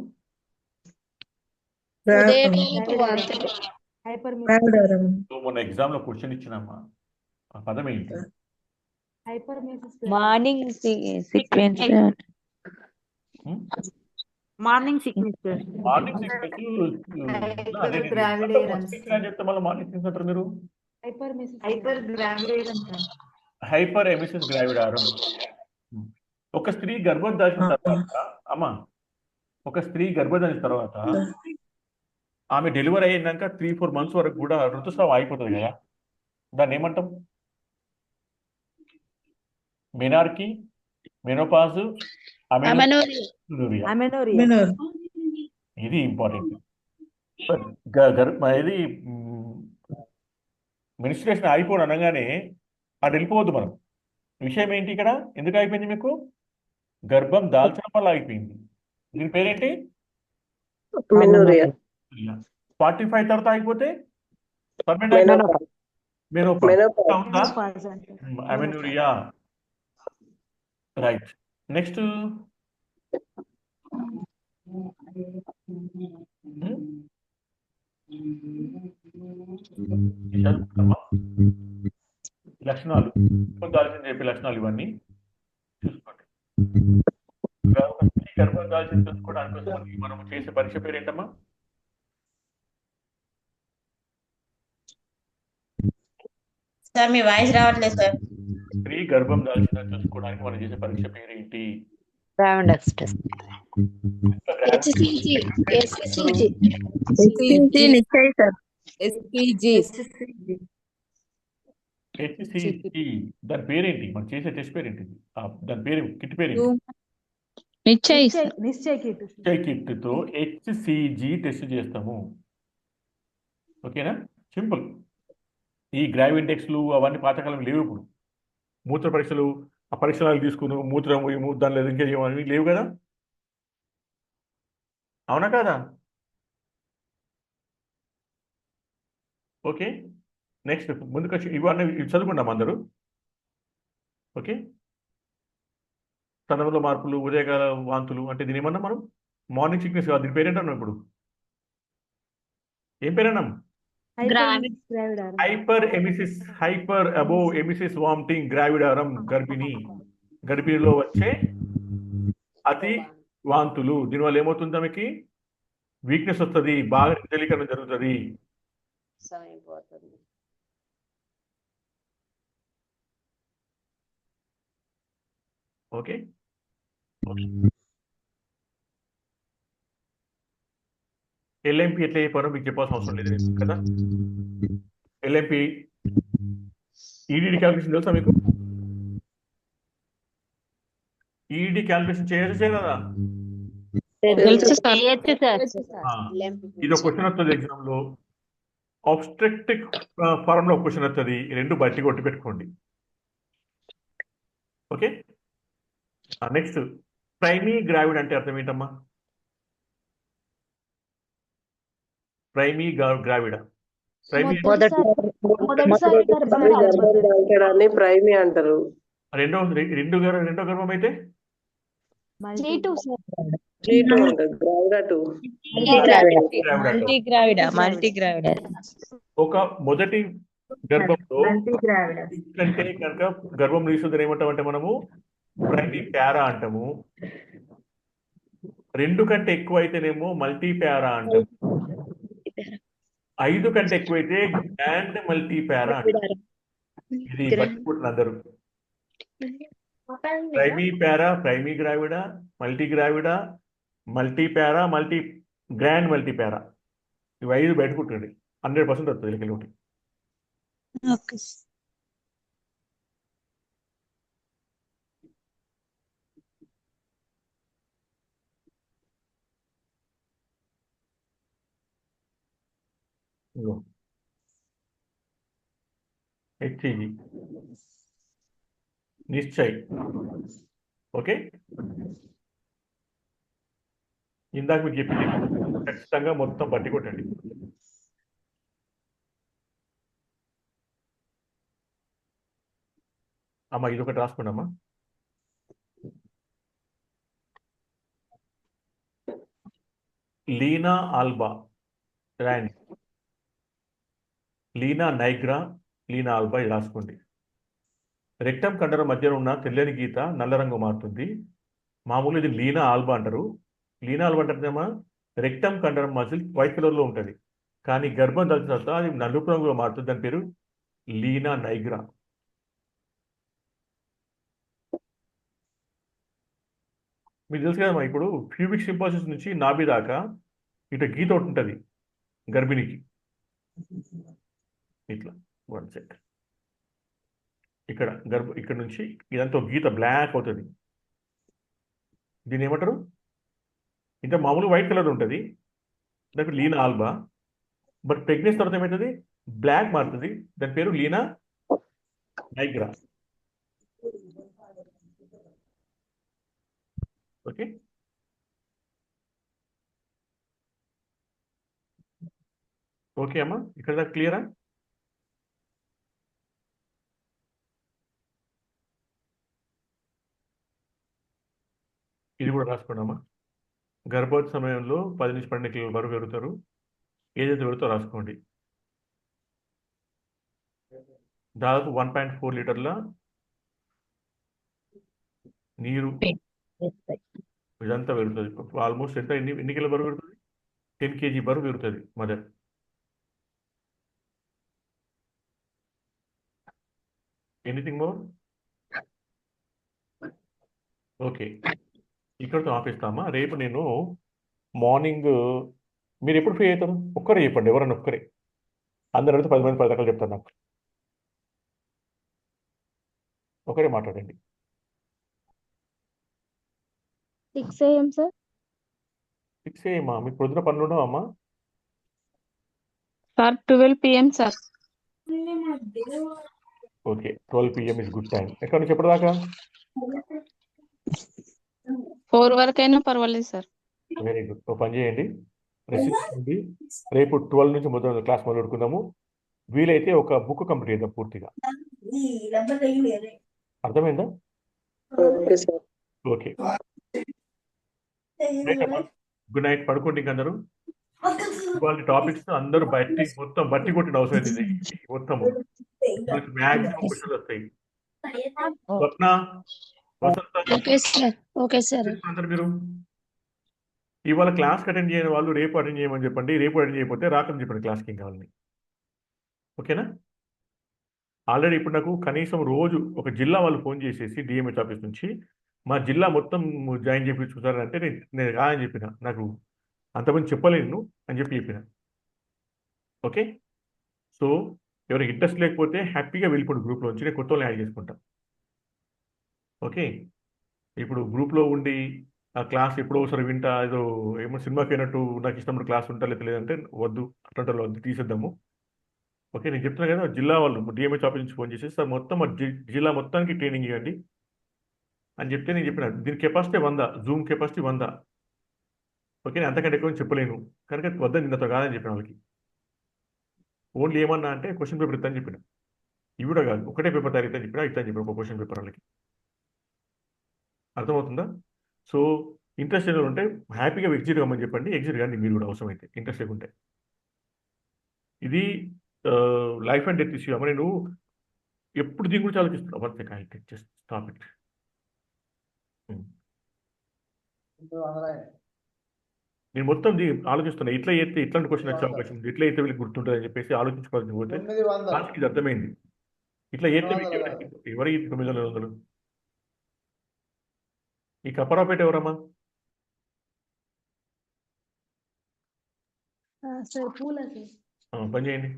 Speaker 1: మొన్న ఎగ్జామ్ లో క్వశ్చన్ ఇచ్చినమ్మా, ఆ పదం ఏంటి?
Speaker 10: Morning sequence.
Speaker 8: Morning sickness.
Speaker 1: Morning sickness చెప్తే మళ్ళీ మార్నింగ్ సిక్నెస్ అంటారు మీరు.
Speaker 6: Hyper gravidation sir.
Speaker 1: Hyperemesis gravidarum. ఒక స్త్రీ గర్భం దాల్చిన తర్వాత అమ్మా, ఒక స్త్రీ గర్భం దాల్చిన తర్వాత ఆమె డెలివరీ అయినాక 3-4 months వరకు కూడా ఋతుస్రావం అయిపోతుంది కదా, దాన్ని ఏమంటాం? Menarche, menopause, amenorrhoea.
Speaker 3: Minor.
Speaker 1: ఇది ఇంపార్టెంట్. ఇది మినిస్ట్రేషన్ అయిపోవడం అనగానే అది వెళ్ళిపోవద్దు మనం. విషయం ఏంటి ఇక్కడ? ఎందుకు అయిపోయింది మీకు? గర్భం దాల్చడం వల్ల అయిపోయింది. దీని పేరేంటి? 45 తర్వాత అయిపోతే అమెనోరియా. రైట్. నెక్స్ట్ లక్షణాలు, దాల్చిన చెప్పే లక్షణాలు ఇవన్నీ చూసుకోండి. గర్భం దాల్చిన చూసుకోవడానికి కోసం మనం చేసే పరీక్ష పేరు ఏంటమ్మా?
Speaker 7: సార్ మీ వాయిస్ రావట్లేదు సార్.
Speaker 1: స్త్రీ గర్భం దాల్చిన చూసుకోవడానికి మనం చేసే పరీక్ష పేరు ఏంటి?
Speaker 10: రావండక్స్ టెస్ట్.
Speaker 1: HCG. దాని పేరేంటి? మనం చేసే టెస్ట్ పేరేంటి? దాని పేరు కిట్ పేరేంటి?
Speaker 4: నిశ్చయ
Speaker 1: కిట్ తో HCG టెస్ట్ చేస్తాము. ఓకేనా? సింపుల్. ఈ గ్రావిండెక్స్లు అవన్నీ పాతకాలం లేవు. ఇప్పుడు మూత్ర పరీక్షలు, ఆ పరీక్షలు తీసుకుని మూత్రం దానిలో ఇంకా ఏమని లేవు కదా, అవునా కదా? ఓకే. నెక్స్ట్ ముందుకు ఇవన్నీ చదువుకుంటాం అందరూ. ఓకే. స్తనంలో మార్పులు, ఉదయకాల వాంతులు అంటే దీని ఏమన్నా మనం మార్నింగ్ సిక్నెస్ కాదు, దీని పేరేంటన్నాం ఇప్పుడు? ఏం పేరన్నాం? హైపర్ ఎమిసిస్, హైపర్ అబో ఎమిసిస్ వామిటింగ్ గ్రావిడారం. గర్భిణిలో వచ్చే అతి వాంతులు. దీనివల్ల ఏమవుతుంది? ఆమెకి వీక్నెస్ వస్తుంది, బాగా నిర్జలీకరణ జరుగుతుంది. ఓకే. LMP ఎట్లా చెప్పారో మీకు చెప్పాల్సిన అవసరం లేదు కదా. LMP ఈడీడీ క్యాల్కులేషన్ తెలుసా మీకు? ఈడీ క్యాల్కులేషన్ చేయదా? ఇది ఒక క్వశ్చన్ వస్తుంది ఎగ్జామ్ లో. ఆబ్స్ట్రక్టివ్ ఫార్మ్ లో క్వశ్చన్ వస్తుంది. రెండు బట్టి కొట్టి పెట్టుకోండి. ఓకే. నెక్స్ట్ ప్రైమీ గ్రావిడ్ అంటే అర్థం ఏంటమ్మా? ప్రైమీ గ్రావిడ, ప్రైమీ
Speaker 7: ప్రైమీ అంటారు.
Speaker 1: రెండో గర్భం అయితే ఒక మొదటి గర్భంలో కంటే కనుక గర్భం తీసుకుంటే ఏమంటాం అంటే మనము ప్రైమీ ప్యారా అంటాము. 2 కంటే ఎక్కువ అయితేనేమో మల్టీ ప్యారా అంటాము. 5 కంటే ఎక్కువైతే గ్రాండ్ మల్టీ ప్యారా అంటారు. ఇది పట్టుకుంటున్నారు అందరూ. Primipara, primigravida, multigravida, multipara, grand multipara. ఇవి 5 బయటకుంటుంది. 100% వస్తుంది లెక్కలు ఒకటి. HCG నిశ్చయ్. ఓకే. ఇందాక మీకు చెప్పింది ఖచ్చితంగా మొత్తం బట్టి కొట్టండి. అమ్మా ఇది ఒకటి రాసుకోండి అమ్మా. లీనా ఆల్బా ర్యాండ్, లీనా నైగ్రా, లీనా ఆల్బా ఇది రాసుకోండి. రెక్టమ్ కండరం మధ్యలో ఉన్న తెల్లని గీత నల్ల రంగు మారుతుంది. మామూలు ఇది లీనా ఆల్బా అంటారు. లీనా ఆల్బా అంటేమా రెక్టమ్ కండరం మజిల్ వైట్ కలర్లో ఉంటుంది, కానీ గర్భం దాల్చిన తర్వాత అది నలుపు రంగులో మారుతుంది. దాని పేరు లీనా నైగ్రా. మీకు తెలుసు కదమ్మా, ఇప్పుడు ప్యూబిక్ సింపాసిస్ నుంచి నాభి దాకా ఇట్లా గీత ఒకటి ఉంటుంది గర్భిణికి. ఇట్లా 1 సెకండ్. ఇక్కడ నుంచి ఇదంతా ఒక గీత బ్లాక్ అవుతుంది. దీన్ని ఏమంటారు? ఇంకా మామూలు వైట్ కలర్ ఉంటుంది, దాని పేరు లీనా ఆల్బా. బట్ ప్రెగ్నెన్సీ తర్వాత ఏమవుతుంది? బ్లాక్ మారుతుంది, దాని పేరు లీనా నైగ్రా. ఓకే, ఓకే అమ్మా, ఇక్కడ దాకా క్లియరా? ఇది కూడా రాసుకోండమ్మా. గర్భవతి సమయంలో 10 నుంచి 12 కిలోల బరువు పెరుగుతారు. ఏదైతే పెరుగుతో రాసుకోండి. దాదాపు 1.4 లీటర్ల నీరు ఇదంతా పెరుగుతుంది. ఆల్మోస్ట్ ఎంత, ఎన్ని కిలో బరువు పెరుగుతుంది? 10 kg బరువు పెరుగుతుంది మదర్. Anything more? ఓకే, ఇక్కడితో ఆపేస్తామా. రేపు నేను మార్నింగ్, మీరు ఎప్పుడు ఫ్రీ అవుతారు? ఒక్కరే చెప్పండి, ఎవరన్నా ఒక్కరే. అందరూ అడిగితే 10 మంది 10 రకాలు చెప్తాను. నాకు ఒకరే మాట్లాడండి.
Speaker 8: 6 AM సార్.
Speaker 1: 6 AM మీకు పొద్దున పనులు ఉండవా అమ్మా?
Speaker 10: Sir 12 PM sir.
Speaker 1: Okay, 12 PM is good time. ఎక్కడ నుంచి ఎప్పటిదాకా?
Speaker 10: 4 వరకైనా పర్వాలేదు సార్.
Speaker 1: Very good. ఓ పని చేయండి, రెసిస్ట్ ఉంది. రేపు 12 నుంచి మొదలు క్లాస్ మొదలు పెట్టుకుందాము. వీలైతే ఒక బుక్ కంప్లీట్ చేద్దాం పూర్తిగా. అర్థమైందా?
Speaker 7: Okay sir.
Speaker 1: Okay, good night. పడుకోండి ఇంక అందరూ. ఇవాళ టాపిక్స్ అందరూ మొత్తం బట్టి కొట్టిన అవసరం లేదు. ఇది మొత్తం మ్యాక్సిమం క్వశ్చన్లు వస్తాయి. స్వప్న, వసంత,
Speaker 2: ఓకే సార్. Okay sir.
Speaker 1: అందరు మీరు ఇవాళ క్లాస్ అటెండ్ చేయని వాళ్ళు రేపు అటెండ్ చేయమని చెప్పండి. రేపు అటెండ్ చేయకపోతే రాకని చెప్పండి క్లాస్కి. ఏం కావాలని? ఓకేనా? ఆల్రెడీ ఇప్పుడు నాకు కనీసం రోజు ఒక జిల్లా వాళ్ళు ఫోన్ చేసేసి డిఎంహెచ్ ఆఫీస్ నుంచి మా జిల్లా మొత్తం జాయిన్ చేయించుకుంటారంటే నేను అని చెప్పిన, నాకు అంతమంది చెప్పలేను అని చెప్పిన. ఓకే, సో ఎవరికి ఇంట్రెస్ట్ లేకపోతే హ్యాపీగా వెళ్ళిపోండి గ్రూప్లోంచి. నేను కొత్త వాళ్ళని యాడ్ చేసుకుంటాను. ఓకే, ఇప్పుడు గ్రూప్లో ఉండి ఆ క్లాస్ ఎప్పుడో ఒకసారి వింటా, ఏదో ఏమో సినిమాకి అయినట్టు నాకు ఇష్టమైన క్లాస్ ఉంటా లేదంటే వద్దు, అట్లాంటి వద్దు, తీసేద్దాము. ఓకే, నేను చెప్తున్నా కదా, జిల్లా వాళ్ళు డిఎంహెచ్ ఆఫీస్ నుంచి ఫోన్ చేసేసి సార్ మొత్తం జిల్లా మొత్తానికి ట్రైనింగ్ ఇవ్వండి అని చెప్తే నేను చెప్పిన దీని కెపాసిటీ 100, జూమ్ కెపాసిటీ 100. ఓకే, నేను అంతకంటే ఎక్కువ చెప్పలేను కనుక వద్దని నిన్నతో కాదని చెప్పిన వాళ్ళకి. ఓన్లీ ఏమన్నా అంటే క్వశ్చన్ పేపర్ ఇద్దని చెప్పిన. ఇవి కూడా కాదు, ఒకటే పేపర్ తయారు ఇద్దని చెప్పిన, ఇద్దని చెప్పిన ఒక క్వశ్చన్ పేపర్ వాళ్ళకి. అర్థమవుతుందా? సో ఇంట్రెస్ట్ ఏదో ఉంటే హ్యాపీగా ఎగ్జిట్ కమ్మని చెప్పండి. ఎగ్జిట్ కానీ మీరు కూడా అవసరం అయితే ఇంట్రెస్ట్ ఉంటే. ఇది లైఫ్ అండ్ డెత్ ఇష్యూ అమ్మ. నేను ఎప్పుడు దీని గురించి ఆలోచిస్తున్నాను. One second, I can just stop it. నేను మొత్తం ఆలోచిస్తున్నా, ఇట్లా అయితే ఇట్లాంటి క్వశ్చన్ వచ్చే అవకాశం ఉంది, ఇట్లా అయితే వీళ్ళకి గుర్తుంటుంది అని చెప్పేసి ఆలోచించుకోవాల్సి పోతే లాస్ట్కి ఇది అర్థమైంది. ఇట్లా అయితే ఎవరికి 900. ఈ కపరాపేట ఎవరమ్మా?
Speaker 2: సార్ పూల
Speaker 1: పని చేయండి.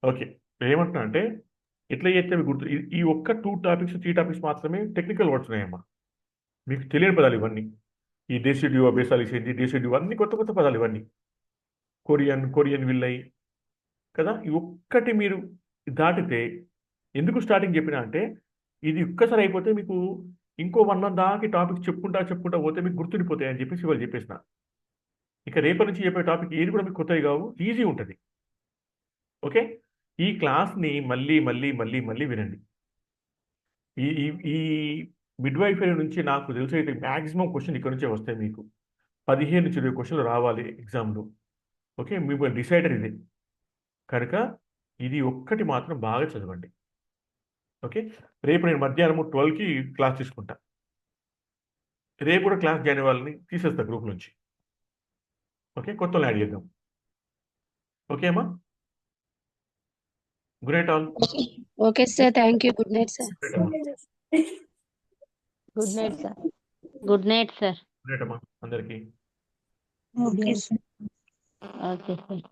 Speaker 1: ఓకే, ఏమంటున్నా అంటే ఇట్లా చేస్తే మీకు గుర్తు, ఈ ఒక్క 2 టాపిక్స్ 3 టాపిక్స్ మాత్రమే టెక్నికల్ వర్డ్స్ ఉన్నాయమ్మా. మీకు తెలియని పదాలు ఇవన్నీ. ఈ డెసిడ్యూ, బేసాలిసేంది, డెసిడ్యూ, అన్ని కొత్త కొత్త పదాలు ఇవన్నీ. కొరియన్ విల్లై కదా. ఈ ఒక్కటి మీరు దాటితే, ఎందుకు స్టార్టింగ్ చెప్పినా అంటే ఇది ఒక్కసారి అయిపోతే మీకు ఇంకో 1 month దాకా టాపిక్ చెప్పుకుంటా పోతే మీకు గుర్తుండిపోతాయి అని చెప్పేసి వాళ్ళు చెప్పేసిన. ఇక రేపటి నుంచి చెప్పే టాపిక్ ఏది కూడా మీకు కొత్తవి కావు, ఈజీ ఉంటుంది. ఓకే, ఈ క్లాస్ని మళ్ళీ మళ్ళీ మళ్ళీ మళ్ళీ వినండి. ఈ ఈ ఈ మిడ్వైఫరీ నుంచి నాకు తెలిసి అయితే మ్యాక్సిమం క్వశ్చన్ ఇక్కడ నుంచే వస్తాయి. మీకు 15 నుంచి 20 క్వశ్చన్లు రావాలి ఎగ్జామ్లో. ఓకే, మీకు డిసైడర్ ఇదే కనుక ఇది ఒక్కటి మాత్రం బాగా చదవండి. ఓకే, రేపు నేను మధ్యాహ్నం 12కి క్లాస్ తీసుకుంటా. రేపు కూడా క్లాస్ జాయిన్ వాళ్ళని తీసేస్తా గ్రూప్ నుంచి. ఓకే, కొత్త యాడ్ చేద్దాం. ఓకే అమ్మా? Good night all.
Speaker 2: Okay sir, thank you, good night sir.
Speaker 10: Good night sir.
Speaker 8: Good night sir.
Speaker 1: Good night అమ్మా అందరికి.
Speaker 2: Okay sir.
Speaker 10: Okay sir.